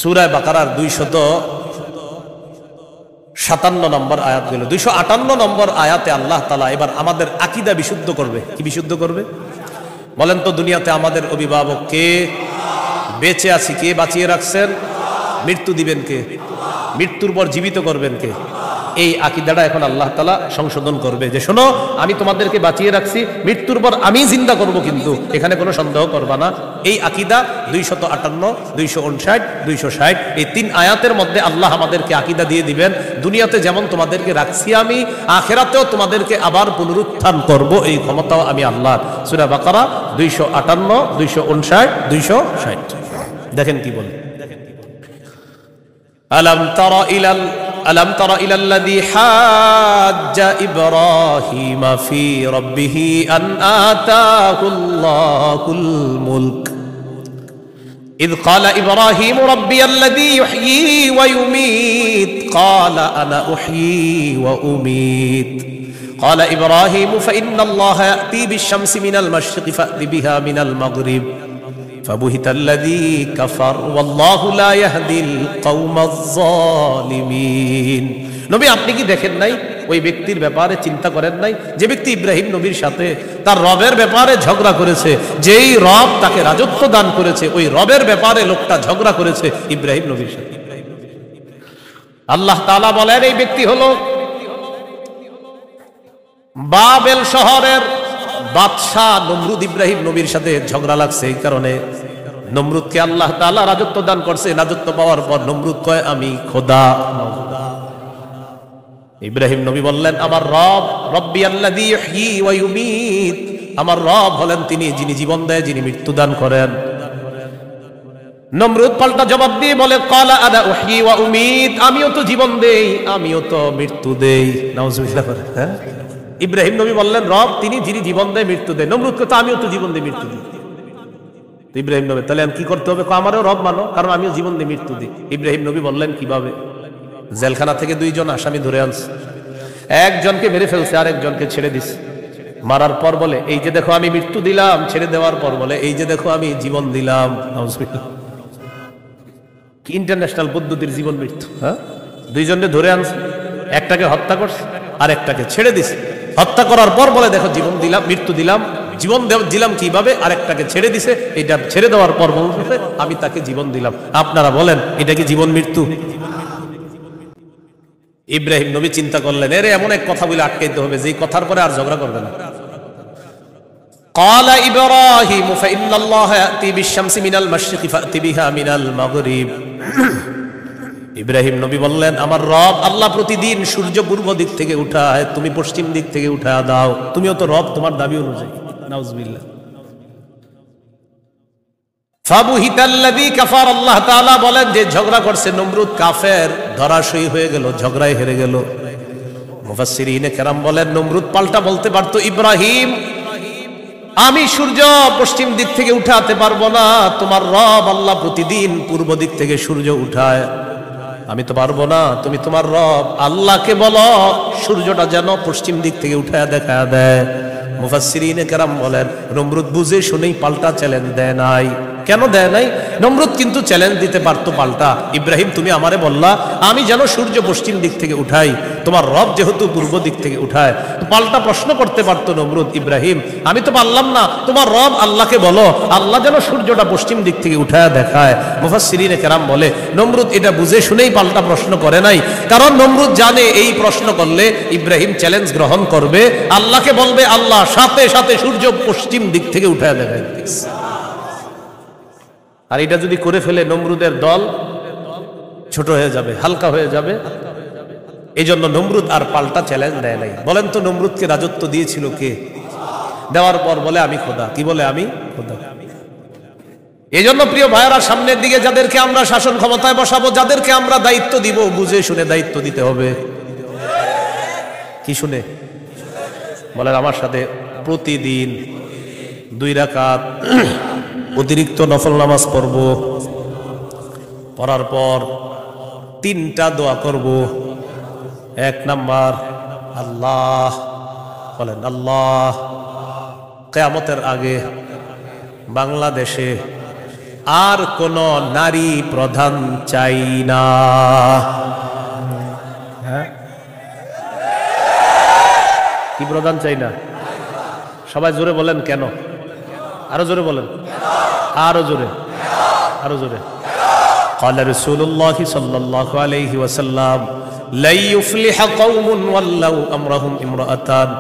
সূরা বাকারার 257 নম্বর আয়াত গেল 258 নম্বর আয়াতে আল্লাহ তাআলা এবার আমাদের আকীদা বিশুদ্ধ করবে। কি বিশুদ্ধ করবে বলেন তো? দুনিয়াতে আমাদের অভিভাবক কে? বেঁচে আছি কে বাঁচিয়ে রাখছেন? মৃত্যু দিবেন কে? মৃত্যুর পর জীবিত করবেন কে? এই আকীদাটা এখন আল্লাহ তাআলা সংশোধন করবে যে শোনো, আমি তোমাদেরকে বাঁচিয়ে রাখছি, মৃত্যুর পর আমি জিন্দা করব, কিন্তু এখানে কোনো সন্দেহ করবা না। এই আকীদা 258, 259, 260 এই 3 আয়াতের মধ্যে আল্লাহ আমাদেরকে আকীদা দিয়ে দিবেন, দুনিয়াতে যেমন তোমাদেরকে রাখছি আমি, আখিরাতেও তোমাদেরকে আবার পুনরুত্থান করব, এই ক্ষমতাও আমি আল্লাহর। সূরা বাকারা 258, 259, 260 দেখেন কি বলে। ألم تر إلى الذي حاج إبراهيم في ربه أن آتاه الله الملك إذ قال إبراهيم ربي الذي يحيي ويميت قال أنا أحيي وأميت قال إبراهيم فإن الله يأتي بالشمس من المشرق فأت بها من المغرب فبهت الذي كفر والله لا يهدي القوم الظالمين। নবী আপনি কি দেখেন নাই ওই ব্যক্তির ব্যাপারে চিন্তা করেন নাই যে ব্যক্তি ইব্রাহিম নবীর সাথে তার রবের ব্যাপারে ঝগড়া করেছে, যেই রব তাকে রাজত্ব দান করেছে ওই রবের ব্যাপারে লোকটা ঝগড়া করেছে ইব্রাহিম নবীর সাথে। আল্লাহ তাআলা বলেন এই ব্যক্তি হলো বাবেল শহরের বাদশাহ নমরুদ। ইব্রাহিম নবীর সাথে ঝগড়া লাগছে, এই কারণে নমরুদকে আল্লাহ তাআলা রাজত্ব দান করছে। রাজত্ব পাওয়ার পর নমরুদ কয় আমি খোদা। ইব্রাহিম নবী বললেন আমার রব রব্বি আল্লাযী ইহয়ী ওয়া ইউমীত, আমার রব হলেন তিনি যিনি জীবন দেয়, যিনি মৃত্যু দান করেন। নমরুদ পাল্টা জবাব দিয়ে বলে ক্বালা আনা উহয়ী ওয়া উমীত, আমিও তো জীবন দেই আমিও তো মৃত্যু দেই। নাউজুবিল্লাহ। হ্যাঁ, ইব্রাহিম নবী বললেন রব তিনি যিনি জীবন দেয় মৃত্যু দেয়। নমরুদ কয় আমিও তো জীবন দেই মৃত্যু দিই। ইব্রাহিম নবী তাহলে আমি কি করতে হবে? আমারও রব মানো, কারণ আমিও জীবন দিই মৃত্যু দিই। ইব্রাহিম নবী বললেন কিভাবে? জেলখানা থেকে দুইজন আসামি ধরে আনছে, একজনকে মেরে ফেলছে আর একজনকে ছেড়ে দিছে। মারার পর বলে এই যে দেখো আমি মৃত্যু দিলাম, ছেড়ে দেওয়ার পর বলে এই যে দেখো আমি জীবন দিলাম। কি ইন্টারন্যাশনাল পদ্ধতির জীবন মৃত্যু! হ্যাঁ, দুইজনকে ধরে আনছে, একটাকে হত্যা করছে আর একটাকে ছেড়ে দিছে। হত্যা করার পর বলে দেখো জীবন দিলাম মৃত্যু দিলাম, জীবন দিলাম কিভাবে? আরেকটাকে ছেড়ে দিছে। এটা ছেড়ে দেওয়ার পর বলছে আমি তাকে জীবন দিলাম। আপনারা বলেন এটা কি জীবন মৃত্যু? ইব্রাহিম নবী চিন্তা করলেন এর এমন এক কথা বলে আটকাইতে হবে যে কথার পরে আর ঝগড়া করবে না। قال إبراهيم فإن الله يأتي بالشمس من المشرق فأتي بها من المغرب। ইব্রাহিম নবী বললেন আমার রব আল্লাহ প্রতিদিন সূর্য পূর্ব দিক থেকে উঠায়, তুমি পশ্চিম দিক থেকে উঠায় দাও। তুমিও তো রব, তোমার দাবি অনুযায়ী। নাউজুবিল্লাহ। ফাবুহিতাল্লাযী কাফার, আল্লাহ তাআলা বলেন যে ঝগড়া করছে নমরুদ কাফের, ধরাশয়ী হয়ে গেল, ঝগড়ায় হেরে গেল। মুফাসসিরিনে কেরাম বলেন নমরুদ পাল্টা বলতে পারতো ইব্রাহিম আমি সূর্য পশ্চিম দিক থেকে উঠাতে পারবো না, তোমার রব আল্লাহ প্রতিদিন পূর্ব দিক থেকে সূর্য উঠায়, আমি তো পারবো না। তুমি তোমার রব আল্লাহকে বলো সূর্যটা যেন পশ্চিম দিক থেকে উঠায় দেখা দেয়। মুফাসসিরিনে কেরাম বলেন নমরুদ বুঝে শুনেই পাল্টা চ্যালেঞ্জ দেয় নাই। কেন দেয় নাই? নমরুদ কিন্তু চ্যালেঞ্জ দিতে পারতো পাল্টা, ইব্রাহিম তুমি আমারে বললা আমি যেন সূর্য পশ্চিম দিক থেকে উঠাই, তোমার রব যেহেতু পূর্ব দিক থেকে উঠায়, তো পাল্টা প্রশ্ন করতে পারতো নমরুদ ইব্রাহিম আমি তো পারলাম না, তোমার রব আল্লাহকে বলো আল্লাহ যেন সূর্যটা পশ্চিম দিক থেকে উঠায় দেখায়। মুফাসসিরিনে কেরাম বলে নমরুদ এটা বুঝে শুনেই পাল্টা প্রশ্ন করে নাই, কারণ নমরুদ জানে এই প্রশ্ন করলে ইব্রাহিম চ্যালেঞ্জ গ্রহণ করবে, আল্লাহকে বলবে আল্লাহ সাথে সাথে সূর্য পশ্চিম দিক থেকে উঠায় দেখায়। আর এটা যদি করে ফেলে নমরুদের দল ছোট হয়ে যাবে, হালকা হয়ে যাবে। এই জন্য নমরুদ আর পাল্টা চ্যালেঞ্জ দেয় নাই। বলেন তো নমরুদকে রাজত্ব দিয়েছিল কে? দেওয়ার পর বলে আমি খোদা। কি বলে? আমি খোদা। এই জন্য প্রিয় ভাইয়েরা সামনের দিকে যাদেরকে আমরা শাসন ক্ষমতায় বসাবো, যাদেরকে আমরা দায়িত্ব দিব, বুঝে শুনে দায়িত্ব দিতে হবে। কি শুনে? বলেন আমার সাথে প্রতিদিন 2 রাকাত অতিরিক্ত নফল নামাজ পড়ব, পড়ার পর 3টা দোয়া করব। 1 নাম্বার আল্লাহ, বলেন আল্লাহ কিয়ামতের আগে বাংলাদেশে আর কোন নারী প্রধান চাই না। হ্যাঁ, কি প্রধান চাই না? সবাই জোরে বলেন কেন? আরো জোরে বলেন, আরো জোরে, আরো জোরে। قال رسول الله صلى الله عليه وسلم لا يفلح قوم ولوا امرهم امرأتان।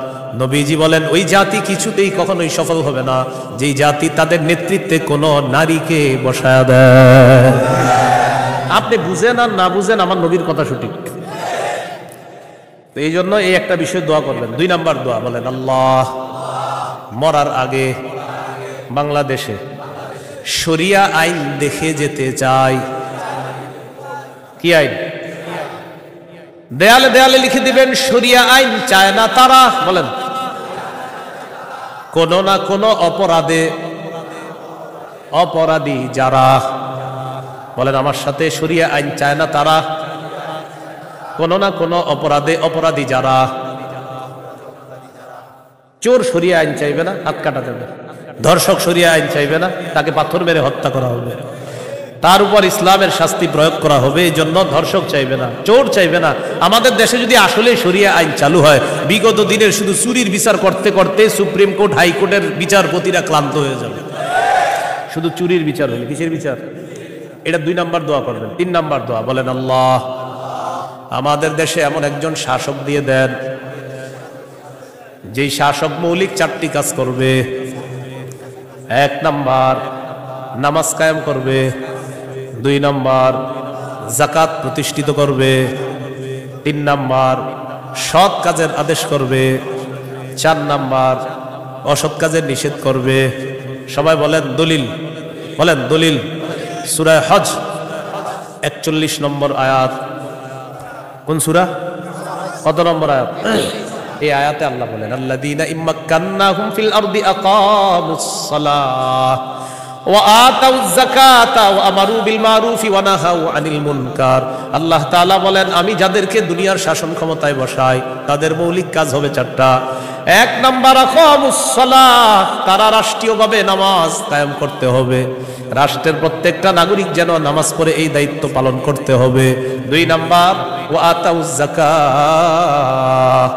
নবীজি বলেন ওই জাতি কিছুতেই কখনোই সফল হবে না যেই জাতি তাদের নেতৃত্বে কোন নারীকে বসায় দেয়। আপনি বুঝেন আর না বুঝেন আমার নবীর কথা সঠিক। তো এই জন্য এই একটা বিষয় দোয়া করবেন। 2 নাম্বার দোয়া বলেন আল্লাহ মরার আগে বাংলাদেশে শরিয়া আইন দেখে যেতে চাই। কি আইন? দেয়ালে দেয়ালে লিখে দিবেন শরিয়া আইন চায় না তারা। বলেন কোন না কোন অপরাধী যারা, বলেন আমার সাথে শরিয়া আইন চায় না তারা, কোন না কোন অপরাধী যারা। চোর শরিয়া আইন চাইবে না, হাত কাটা দেবে। ধর্ষক শরিয়া আইন চাইবে না, তাকে পাথর মেরে হত্যা করা হবে। তার উপর ইসলামের শাস্তি প্রয়োগ করা হবে। এই জন্য ধর্ষক চাইবে না, চোর চাইবে না। আমাদের দেশে যদি আসলে শরিয়া আইন চালু হয়, বিগত দিনের শুধু চুরির বিচার করতে করতে সুপ্রিম কোর্ট হাইকোর্টের বিচারপতিরা ক্লান্ত হয়ে যাবে। শুধু চুরির বিচার হলে, কিসের বিচার? এটা 2 নাম্বার দোয়া করবেন। 3 নাম্বার দোয়া বলেন, আল্লাহ আমাদের দেশে এমন একজন শাসক দিয়ে দেন, যেই শাসক মৌলিক 4টি কাজ করবে। 1 নাম্বার নামাজ কায়েম করবে, 2 নাম্বার যাকাত প্রতিষ্ঠিত করবে, 3 নাম্বার সৎ কাজের আদেশ করবে, 4 নাম্বার অসৎ কাজের নিষেধ করবে। সবাই বলেন দলিল, বলেন দলিল। সূরা হজ 41 নম্বর আয়াত। কোন সূরা? কত নম্বর আয়াত? এই আয়াতে আল্লাহ বলেন, আল্লাযীনা ইম্মাক্কান্নাহুম ফিল আরদি আকামুস সালাহ ওয়া আতাউয যাকাতা ওয়া আমারু বিল মারুফি ওয়া নাহাউ আনিল মুনকার। আল্লাহ তাআলা বলেন, আমি যাদেরকে দুনিয়ার শাসন ক্ষমতায় বসাই তাদের মৌলিক কাজ হবে 4টা। 1 নাম্বার আকামুস সালাহ, তারা রাষ্ট্রীয়ভাবে নামাজ কায়েম করতে হবে। রাষ্ট্রের প্রত্যেকটা নাগরিক যেন নামাজ পড়ে এই দায়িত্ব পালন করতে হবে। 2 নাম্বার ওয়া আতাউয যাকাত,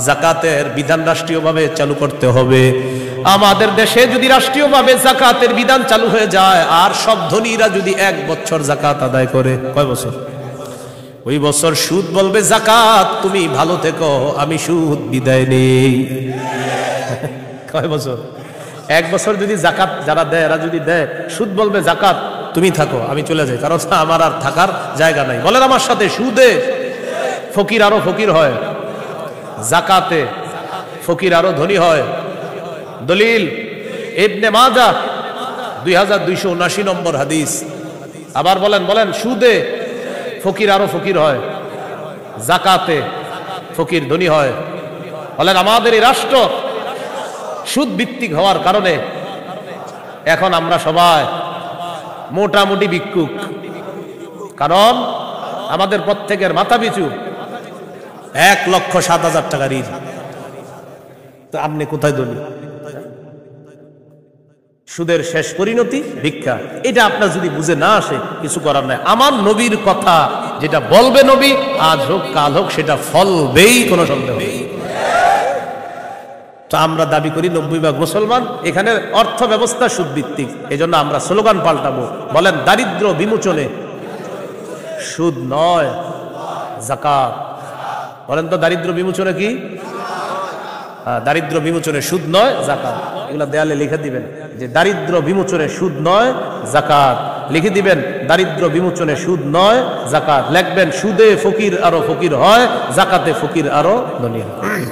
যাকাতের বিধান রাষ্ট্রীয়ভাবে চালু করতে হবে। আমাদের দেশে যদি রাষ্ট্রীয়ভাবে যাকাতের বিধান চালু হয়ে যায়, আর সব ধনীরা যদি 1 বছর যাকাত আদায় করে, কয় বছর? ওই বছর সুদ বলবে, যাকাত তুমি ভালো থেকো, আমি সুদ বিদায় নেই। কয় বছর? 1 বছর যদি যাকাত যারা দেয়, এরা যদি দেয়, সুদ বলবে, যাকাত তুমি থাকো, আমি চলে যাই, কারণ আমার আর থাকার জায়গা নাই। বলেন আমার সাথে, সুদে ফকির আরো ফকির হয়, যাকাতে ফকির আরো ধনী হয়। দলিল ইবনে মাজাহ 2279 নম্বর হাদিস। আবার বলেন, বলেন সুদে ফকির আরো ফকির হয়, যাকাতে ফকির ধনী হয়। বলেন আমাদের এই রাষ্ট্র সুদ ভিত্তিক হওয়ার কারণে এখন আমরা সবাই মোটামুটি ভিক্ষুক। কারণ আমাদের প্রত্যেকের মাথা পিছু 1,07,000 টাকা ঋণ। তো আপনি কোথায় ধনী? সুদের শেষ পরিণতি ভিক্ষা। এটা আপনার যদি বুঝে না আসে, কিছু করার নাই। আমার নবীর কথা যেটা বলবে নবী, আজ হোক কাল হোক সেটা ফলবেই, কোনো সন্দেহ নেই। তো আমরা দাবি করি 90% মুসলমান, এখানে অর্থ ব্যবস্থা সুদ ভিত্তিক। এই জন্য আমরা স্লোগান পাল্টাবো, বলেন দারিদ্র বিমোচনে সুদ নয় যাকাত। বলেন তো দারিদ্র বিমোচনে কি? দারিদ্র বিমোচনে সুদ নয় যাকাত। এগুলা দেয়ালে লিখে দিবেন যে দারিদ্র বিমোচনে সুদ নয় যাকাত। লিখে দিবেন দারিদ্র বিমোচনে সুদ নয় যাকাত। লিখবেন সুদে ফকির আরো ফকির হয়, যাকাতে ফকির আরো ধনী হয়।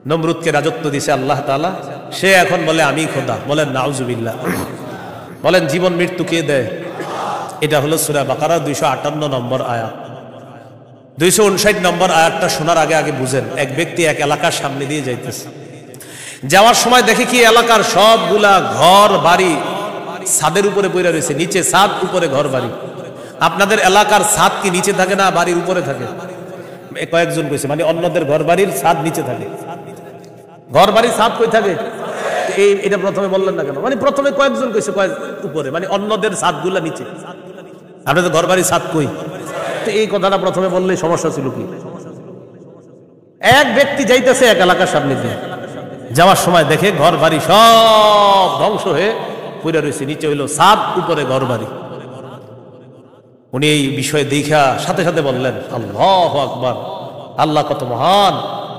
নমরুদকে রাজত্ব দিছে আল্লাহ তাআলা, সে এখন বলে আমি খোদা। বলেন নাউজুবিল্লাহ। বলেন জীবন মৃত্যু কে দেয়? এটা হলো সূরা বাকারা 258 নম্বর আয়াত। 259 নম্বর আয়াতটা শোনার আগে আগে বুঝেন। এক ব্যক্তি এক এলাকার সামনে দিয়ে যাইতেছে, যাওয়ার সময় দেখে কি এলাকার সবগুলা ঘর বাড়ি ছাদের উপরে পড়ে রয়েছে, নিচে ছাদ উপরে ঘর বাড়ি। আপনাদের এলাকার ছাদ কি নিচে থাকে না বাড়ির উপরে থাকে? কয়েকজন কইছে মানে অন্যদের ঘর বাড়ির ছাদ নিচে থাকে। ঘর বাড়ির ছাদ কই থাকে? এটা প্রথমে বললেন না কেন? মানে প্রথমে কয়েকজন কইছে উপরে, মানে অন্যদের ছাদগুলা নিচে। আপনাদের ঘর বাড়ির ছাদ কই? এই কথাটা প্রথমে বললে সমস্যা ছিল কি? এক ব্যক্তি যাইতেছে এক এলাকার সামনে দিয়ে, যাওয়ার সময় দেখে ঘর বাড়ি সব ধ্বংস হয়ে পড়ে রয়েছে, নিচে হইলো ছাদ, উপরে ঘর বাড়ি। উনি এই বিষয়ে দেখা সাথে সাথে বললেন আল্লাহু আকবার, আল্লাহ কত মহান,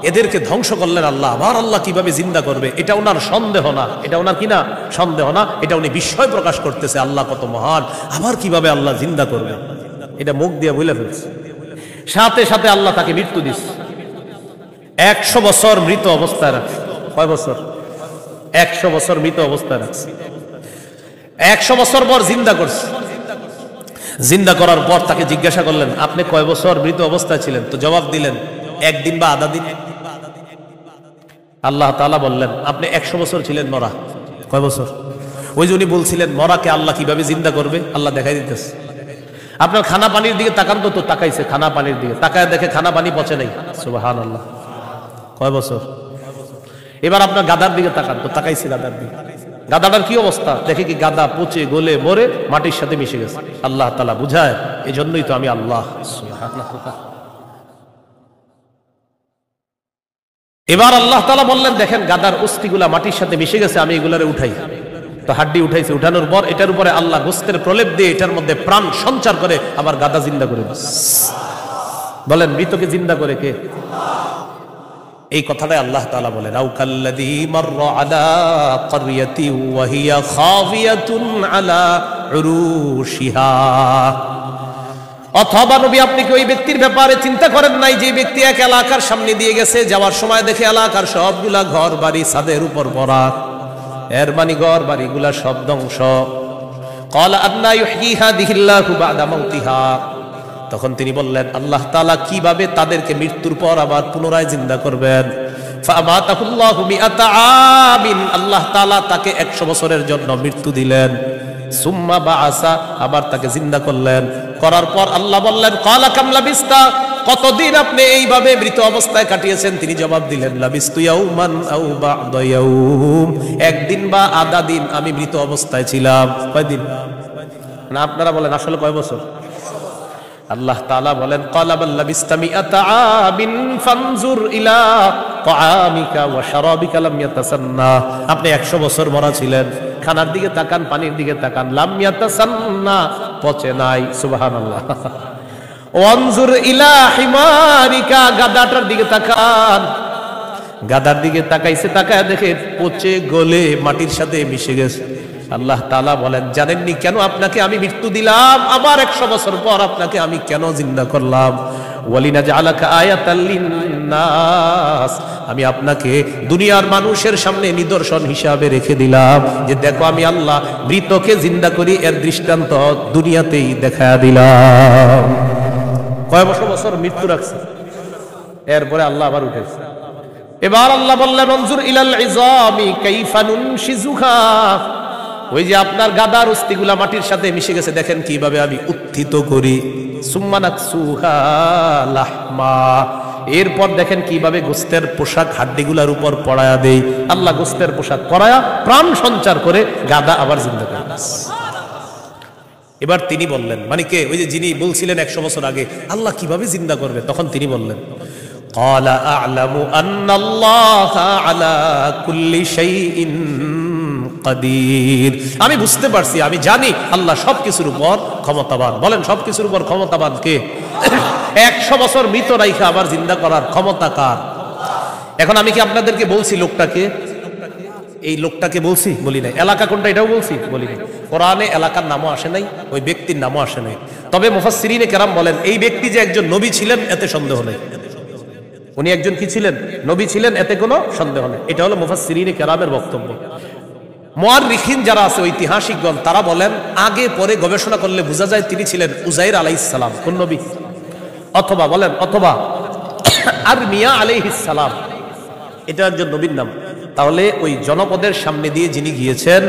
এদেরকে ধ্বংস করলেন আল্লাহ, আবার আল্লাহ কিভাবে জিন্দা করবে? এটা ওনার সন্দেহ না, এটা ওনার কিনা সন্দেহ না, এটা উনি বিস্ময় প্রকাশ করতেছে, আল্লাহ কত মহান, আবার কিভাবে আল্লাহ জিন্দা করবে, এটা মুখ দিয়ে বলে ফেলছে। সাথে সাথে আল্লাহ তাকে মৃত্যু দিচ্ছে। 100 বছর মৃত অবস্থায় রাখছে। কয় বছর? 100 বছর মৃত অবস্থায় রাখছে। 100 বছর পর জিন্দা করছে। জিন্দা করার পর তাকে জিজ্ঞাসা করলেন আপনি কয় বছর মৃত অবস্থায় ছিলেন? তো জবাব দিলেন 1 দিন বা আধা দিন। আল্লাহ তাআলা বললেন আপনি 100 বছর ছিলেন মরা। কয় বছর? ওই যে উনি বলছিলেন মরাকে আল্লাহ কিভাবে জিন্দা করবে, আল্লাহ দেখাই দিতেছে। আপনার খানা পানির দিকে তাকান তো, তাকাইছে খানা পানির দিকে, তাকায় দেখে খানা পানি পচে নাই। সুবহানাল্লাহ। কয় বছর? এবার আপনার গাদার দিকে তাকান তো, তাকাইছে গাদার দিকে, গাদাটার কি অবস্থা দেখে কি গাদা পচে গলে মরে মাটির সাথে মিশে গেছে। আল্লাহ তাআলা বুঝায় এজন্যই তো আমি আল্লাহ। সুবহানাল্লাহ। এবার আল্লাহ তাআলা বললেন দেখেন গাদার অস্থিগুলা মাটির সাথে মিশে গেছে, আমি এগুলারে উঠাই। তো হাড্ডি উঠাইছে, উঠানোর পর এটার উপরে আল্লাহ গোস্তের প্রলেপ দিয়ে এটার মধ্যে প্রাণ সঞ্চার করে আবার গাদা জিন্দা করে দিচ্ছে। বলেন মৃতকে জিন্দা করে কে? এই কথাটাই আল্লাহ তাআলা বলেন আও কাল্লাযী মাররা আলা ক্বরিয়াতি ওয়া হিয়া খাফিয়াতুন আলা উরুশিহা। অথবা নবী আপনি কি ওই ব্যক্তির ব্যাপারে চিন্তা করেন নাই যে ব্যক্তি এক এলাকার সামনে দিয়ে গেছে, যাওয়ার সময় দেখে এলাকার সবগুলা ঘর বাড়ি ছাদের উপর পড়া, এর মানে ঘর বাড়িগুলা সব ধ্বংস। ক্বালা আন্না ইউহয়ী হাযিহিল্লাহু বা'দা মাউতিহা। তখন তিনি বললেন আল্লাহ তাআলা কিভাবে তাদেরকে মৃত্যুর পর আবার পুনরায় জিন্দা করবেন। ফাআমাতাহুল্লাহু মিআতা আমিন। আল্লাহ তাআলা তাকে 100 বছরের জন্য মৃত্যু দিলেন। সুম্মা বাআসা, আবার তাকে জিন্দা করলেন। করার পর আল্লাহ বললেন ক্বালা কাম লাবিস্তা, কতদিন আপনি এইভাবে মৃত অবস্থায় কাটিয়েছেন? তিনি জবাব দিলেন লাবিস্তু ইয়াওমান আও বা'দা ইয়াওম, একদিন বা আধা দিন আমি মৃত অবস্থায় ছিলাম। কয়দিন? না আপনারা বলেন আসলে কয় বছর? আল্লাহ তাআলা বলেন ক্বালা বাল লাবিস্তা মিআতা আমিন ফানজুর ইলা তাআমিকা ওয়া শারাবিকা লাম ইয়াতাসান্না। আপনি 100 বছর মরা ছিলেন, খানার দিকে তাকান, পানির দিকে তাকান, লাম ইয়াতাসান্না, পচে নাই। সুবহানাল্লাহ। ওয়ানজুর ইলা হিমারিকা, গাদাটার দিকে তাকান, গাদার দিকে তাকাইছে, তাকায় দেখে পচে গলে মাটির সাথে মিশে গেছে। আল্লাহ তাআলা বলেন জানেননি কেন আপনাকে আমি মৃত্যু দিলাম, আবার 100 বছর পর আপনাকে আমি কেন জিন্দা করলাম? ওয়ালিনাজআলাকা আয়াতাল লিন্নাস, আমি আপনাকে দুনিয়ার মানুষের সামনে নিদর্শন হিসাবে রেখে দিলাম যে দেখো আমি আল্লাহ মৃতকে জিন্দা করি, এর দৃষ্টান্ত দুনিয়াতেই দেখায়া দিলাম। কয় বছর মৃত্যু রাখছে, এরপরে আল্লাহ আবার উঠেছে। এবার আল্লাহ বললেন অনজুর ইলাল ইযামি কাইফা নুনশিজুহা, ওই যে আপনার গাদার অস্থিগুলা মাটির সাথে মিশে গেছে, দেখেন কিভাবে আমি উত্থিত করি। সুম্মা নাকসুহা লাহমা, এরপর দেখেন কিভাবে গোস্তের পোশাক হাড্ডিগুলার উপর পড়ায়া দেই। আল্লাহ গোস্তের পোশাক পরায়া প্রাণ সঞ্চার করে গাদা আবার জিন্দা করে। এবার তিনি বললেন, মানে কে? ওই যে যিনি বলছিলেন 100 বছর আগে আল্লাহ কিভাবে জিন্দা করবে, তখন তিনি বললেন ক্বালা আ'লামু আন্নাল্লাহা আলা কুল্লি শাইইন কাদির, আমি বুঝতে পারছি, আমি জানি আল্লাহ সবকিছুর উপর ক্ষমতাবান। বলেন সবকিছুর উপর ক্ষমতাবান কে? 100 বছর মৃত রাইখা আবার জিন্দা করার ক্ষমতা কার? এখন আমি কি আপনাদেরকে বলছি লোকটাকে? এই লোকটাকে বলছি? বলি নাই। এলাকা কোনটা এটাও বলছি? বলি নাই। কোরআনে এলাকার নামও আসে নাই, ওই ব্যক্তির নামও আসে নাই। তবে মুফাসসিরিনে কেরাম বলেন এই ব্যক্তি যে একজন নবী ছিলেন এতে সন্দেহ নেই। উনি একজন কি ছিলেন? নবী ছিলেন, এতে কোনো সন্দেহ নেই। এটা হলো মুফাসসিরিনে কেরামের বক্তব্য। মুআররিখিন যারা আছে ঐতিহাসিকগণ তারা বলেন আগে পরে গবেষণা করলে বোঝা যায় তিনি ছিলেন উযাইর আলাইহিস সালাম। কোন নবী? অথবা বলেন অথবা আরমিয়া আলাইহিস সালাম, এটা একজন নবীর নাম। তাহলে ওই জনপদের সামনে দিয়ে যিনি গিয়েছেন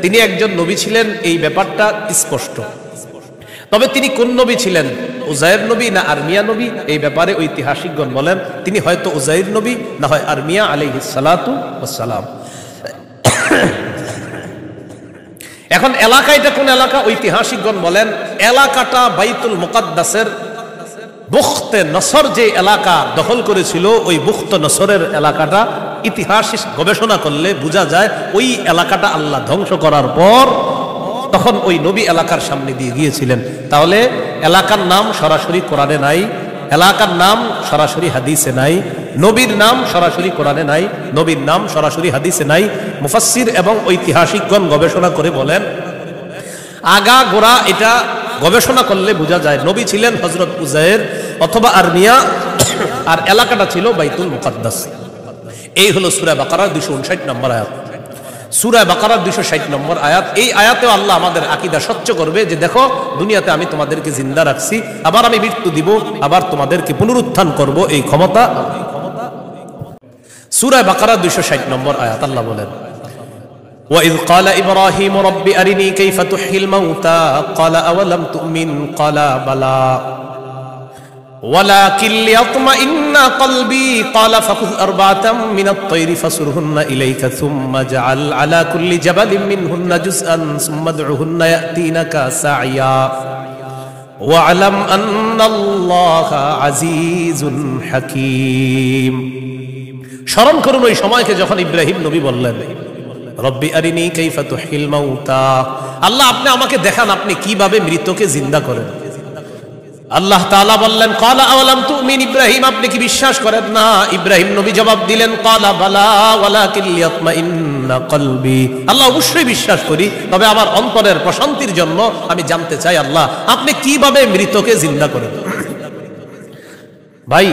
তিনি একজন নবী ছিলেন, এই ব্যাপারটা স্পষ্ট। তবে তিনি কোন নবী ছিলেন, উযাইর নবী না আরমিয়া নবী, এই ব্যাপারে ঐতিহাসিকগণ বলেন তিনি হয়তো উযাইর নবী, না হয় আরমিয়া আলাইহিস সালাতু ওয়াস সালাম। এখন এলাকা এটা কোন এলাকা? ঐতিহাসিকগণ বলেন এলাকাটা বাইতুল মুকাদ্দাসের বুখতে নসর যে এলাকা দখল করেছিল, ওই বুখতে নসরের এলাকাটা ইতিহাস গবেষণা করলে বোঝা যায় ওই এলাকাটা আল্লাহ ধ্বংস করার পর তখন ওই নবী এলাকার সামনে দিয়ে গিয়েছিলেন। তাহলে এলাকার নাম সরাসরি কোরআনে নাই, এলাকার নাম সরাসরি হাদিসে নাই, নবীর নাম সরাসরি কোরআনে নাই, নবীর নাম সরাসরি হাদিসে নাই। মুফাসসির এবং ঐতিহাসিকগণ গবেষণা করে বলেন আগা গোড়া এটা গবেষণা করলে বোঝা যায় নবী ছিলেন হযরত উযাইর অথবা আরমিয়া, আর এলাকাটা ছিল বাইতুল মুকাদ্দাস। এই হলো সূরা বাকারার 259 নম্বর আয়াত। সূরা বাকারার 260 নম্বর আয়াত। এই আয়াতেও আল্লাহ আমাদের আকীদা স্বচ্ছ করবে যে দেখো দুনিয়াতে আমি তোমাদেরকে জিন্দা রাখছি, আবার আমি মৃত্যু দিব, আবার তোমাদেরকে পুনরুত্থান করব, এই ক্ষমতা। সূরা বাকারার 260 নম্বর আয়াত আল্লাহ বলেন وَإِذْ قَالَ إِبْرَاهِيمُ رَبِّ أَرِنِي كَيْفَ تُحْيِي الْمَوْتَى قَالَ أَوَلَمْ تُؤْمِنْ قَالَ بَلَى ওয়ালাকিন লিয়াতমাইন্না কলবি ক্বালা ফাকুয আরবাআতাম মিনাত তায়রি ফাসুরহুন্না ইলাইকা সুম্মা জাআল আলা কুল্লি জাবালিন মিনহুন্না জুজআন সুম্মা দুহুন্না ইয়াতিনাকা সাইয়া ওয়া'লাম আন্নাল্লাহা আজিজুন হাকীম। স্মরণ করুন ওই সময়কে যখন ইব্রাহিম নবী বললেন, রব্বি আরিনী কাইফা তুহয়িল মাউতা, আল্লাহ আপনি আমাকে দেখান আপনি কিভাবে মৃতকে জিন্দা করেন। আল্লাহ তাআলা বললেন, ক্বালা আওয়ালাম তুমিন, ইব্রাহিম আপনি কি বিশ্বাস করেন না? ইব্রাহিম নবী জবাব দিলেন, ক্বালা বালা ওয়ালাকিন লিয়াতমাইন্না কলবি, আল্লাহ অবশ্যই বিশ্বাস করি, তবে আমার অন্তরের প্রশান্তির জন্য আমি জানতে চাই আল্লাহ আপনি কিভাবে মৃতকে জিন্দা করেন। ভাই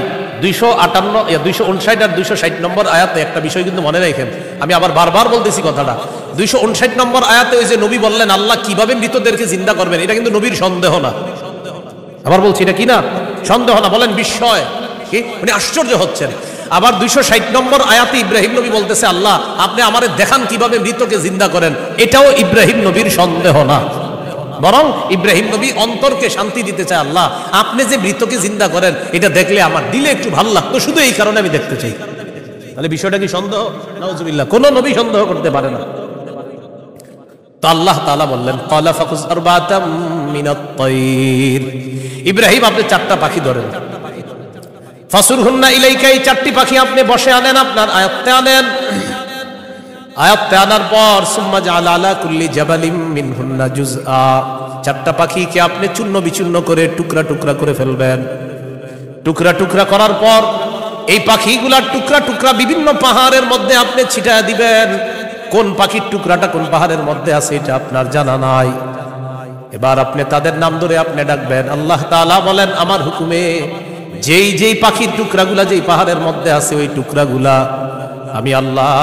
259 আর 260 নম্বর আয়াতে একটা বিষয় কিন্তু মনে রাখেন, আমি আবার বারবার বলতেছি কথাটা। 259 নম্বর আয়াতে ওই যে নবী বললেন আল্লাহ কিভাবে মৃতদেরকে জিন্দা করবেন, এটা কিন্তু নবীর সন্দেহ না। আবার বলছি এটা কি না সন্দেহ না, বলেন বিস্ময়, কি উনি আশ্চর্য হচ্ছেন। আবার 260 নম্বর আয়াতে ইব্রাহিম নবী বলতেছে আল্লাহ আপনি আমারে দেখান কিভাবে মৃতকে জিন্দা করেন, এটাও ইব্রাহিম নবীর সন্দেহ না, বরং ইব্রাহিম নবী অন্তরকে শান্তি দিতে চায় আল্লাহ আপনি যে মৃতকে জিন্দা করেন এটা দেখলে আমার দিলে একটু ভালো লাগতো, শুধু এই কারণে আমি দেখতে চাই। তাহলে বিষয়টা কি সন্দেহ? নাউজুবিল্লাহ, কোন নবী সন্দেহ করতে পারে না। তো আল্লাহ তাআলা বললেন, ক্বালা ফাকুয আরবাআতাম মিনাত তায়র, ইব্রাহিম আপনি 4টা পাখি ধরেন, ফাসুরহুন্না ইলাইকা, এই 4টি পাখি আপনি বসে আনেন, আপনার আয়ত্তে আনেন, আয়াতে আনার পর সুম্মা জাআল আলা কুল্লি জাবালিম মিনহুন্না জুজআ, 4টা পাখিকে আপনি চূর্ণ বিচূর্ণ করে টুকরা টুকরা করে ফেলবেন। টুকরা টুকরা করার পর এই পাখিগুলার টুকরা টুকরা বিভিন্ন পাহাড়ের মধ্যে আপনি ছিটায় দিবেন। কোন পাখির টুকরাটা কোন পাহাড়ের মধ্যে আছে এটা আপনার জানা নাই। এবার আপনি তাদের নাম ধরে আপনি ডাকবেন। আল্লাহ তাআলা বলেন আমার হুকুমে যেই যেই পাখির টুকরাগুলা যেই পাহাড়ের মধ্যে আছে ওই টুকরাগুলা আমি আল্লাহ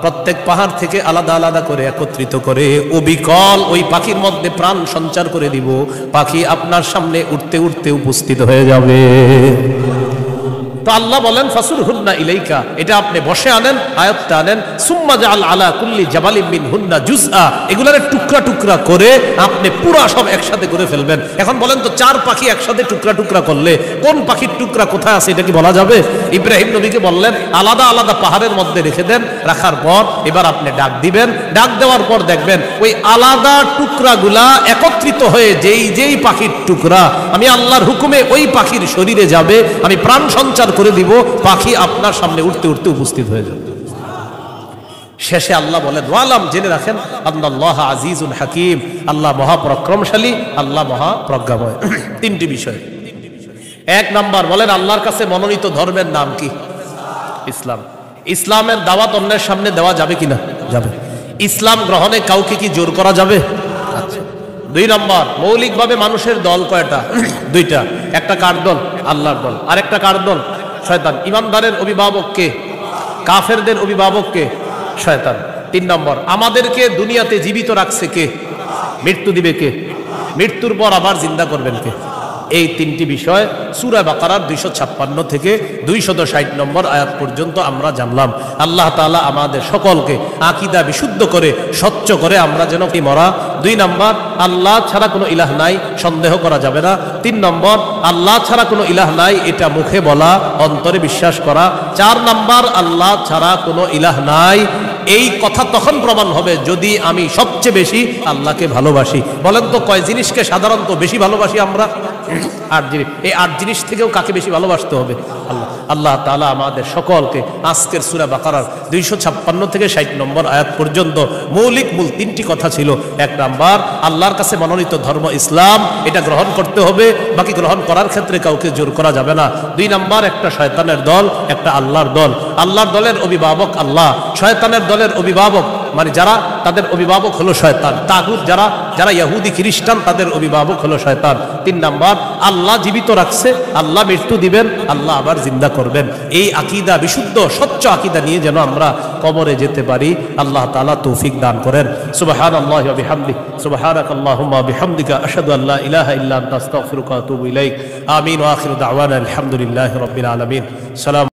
প্রত্যেক পাহাড় থেকে আলাদা আলাদা করে একত্রিত করে অবিকল ওই পাখির মধ্যে প্রাণ সঞ্চার করে দিব। পাখি আপনার সামনে উঠতে উঠতে উপস্থিত হয়ে যাবে। তো আল্লাহ বলেন ফাসুরহুন্না ইলাইকা, এটা আপনি বসে আনেন, আয়াতটা আনেন, সুম্মা জাআল আলা কুল্লি জাবালিন মিনহুন্না জুজআ, এগুলার টুকরা টুকরা করে আপনি পুরো সব একসাথে করে ফেলবেন। এখন বলেন তো 4 পাখি একসাথে টুকরা টুকরা করলে কোন পাখির টুকরা কোথায় আছে এটা কি বলা যাবে? ইব্রাহিম নবীকে বললেন আলাদা আলাদা পাহাড়ের মধ্যে রেখে দেন, রাখার পর এবার আপনি ডাক দিবেন। ডাক দেওয়ার পর দেখবেন ওই আলাদা টুকরাগুলা একত্রিত হয়ে যেই যেই পাখির টুকরা আমি আল্লাহর হুকুমে ওই পাখির শরীরে যাবে, আমি প্রাণ সঞ্চার করে দিব, পাখি আপনার সামনে উঠতে উঠতে উপস্থিত হয়ে যাবে। শেষে আল্লাহ বলেন ওয়ালাম, জেনে রাখেন আল্লাহ আজিজুল হাকিম, আল্লাহ মহাপরাক্রমশালী, আল্লাহ মহাপ্রজ্ঞাময়। 3টি বিষয়। 1 নাম্বার বলেন আল্লাহর কাছে মনোনীত ধর্মের নাম কি? ইসলাম। ইসলামের দাওয়াত অন্যের সামনে দেওয়া যাবে কিনা? যাবে। ইসলাম গ্রহণে কাউকে কি জোর করা যাবে? আচ্ছা। 2 নম্বর মৌলিকভাবে মানুষের দল কয়টা? 2টা। একটা কার দল? আল্লাহর দল। আর একটা কার দল? শয়তান। ইমানদারের অভিভাবক কে? কাফেরদের অভিভাবক কে? শয়তান। 3 নম্বর আমাদেরকে দুনিয়াতে জীবিত রাখছে কে? মৃত্যু দিবে কে? মৃত্যুর পর আবার জিন্দা করবেন কে? এই 3টি বিষয় সূরা বাকারার 256 থেকে 260 নম্বর আয়াত পর্যন্ত আমরা জানলাম। আল্লাহ তাআলা আমাদের সকলকে আকীদা বিশুদ্ধ করে স্বচ্ছ করে আমরা যেন কি মরা। 2 নম্বর আল্লাহ ছাড়া কোনো ইলাহ নাই, সন্দেহ করা যাবে না। 3 নম্বর আল্লাহ ছাড়া কোনো ইলাহ নাই, এটা মুখে বলা, অন্তরে বিশ্বাস করা। 4 নম্বর আল্লাহ ছাড়া কোনো ইলাহ নাই, এই কথা তখন প্রমাণ হবে যদি আমি সবচেয়ে বেশি আল্লাহকে ভালোবাসি। বলেন তো কয় জিনিসকে সাধারণত বেশি ভালোবাসি আমরা? 8 জিনিস। এই 8 জিনিস থেকেও কাকে বেশি ভালোবাসতে হবে? আল্লাহ। আল্লাহ তাআলা আমাদের সকলকে আজকের সূরা বাকারার 256 থেকে 60 নম্বর আয়াত পর্যন্ত মূল 3টি কথা ছিল। 1 নাম্বার আল্লাহর কাছে মনোনীত ধর্ম ইসলাম, এটা গ্রহণ করতে হবে, বাকি গ্রহণ করার ক্ষেত্রে কাউকে জোর করা যাবে না। 2 নাম্বার একটা শয়তানের দল, একটা আল্লাহর দল। আল্লাহর দলের অভিভাবক আল্লাহ, শয়তানের দলের অভিভাবক মানে যারা তাদের অভিভাবক হলো শয়তান। তাগুত যারা ইহুদি খ্রিস্টান তাদের অভিভাবক হলো শয়তান। 3 নাম্বার আল্লাহ জীবিত রাখছে, আল্লাহ মৃত্যু দিবেন, আল্লাহ আবার জিন্দা করবেন। এই আকীদা বিশুদ্ধ স্বচ্ছ আকীদা নিয়ে যেন আমরা কবরে যেতে পারি, আল্লাহ তাআলা তৌফিক দান করেন। সুবহানাল্লাহি ওয়া বিহামদিহি, সুবহানাকাল্লাহুম্মা ওয়া বিহামদিকা আশহাদু আল্লা ইলাহা ইল্লা আনতা আস্তাগফিরুকা ওয়া আতুবু ইলাইক। আমিন ওয়া আখিরু দাওয়ানা আলহামদুলিল্লাহি রাব্বিল আলামিন। সালাম।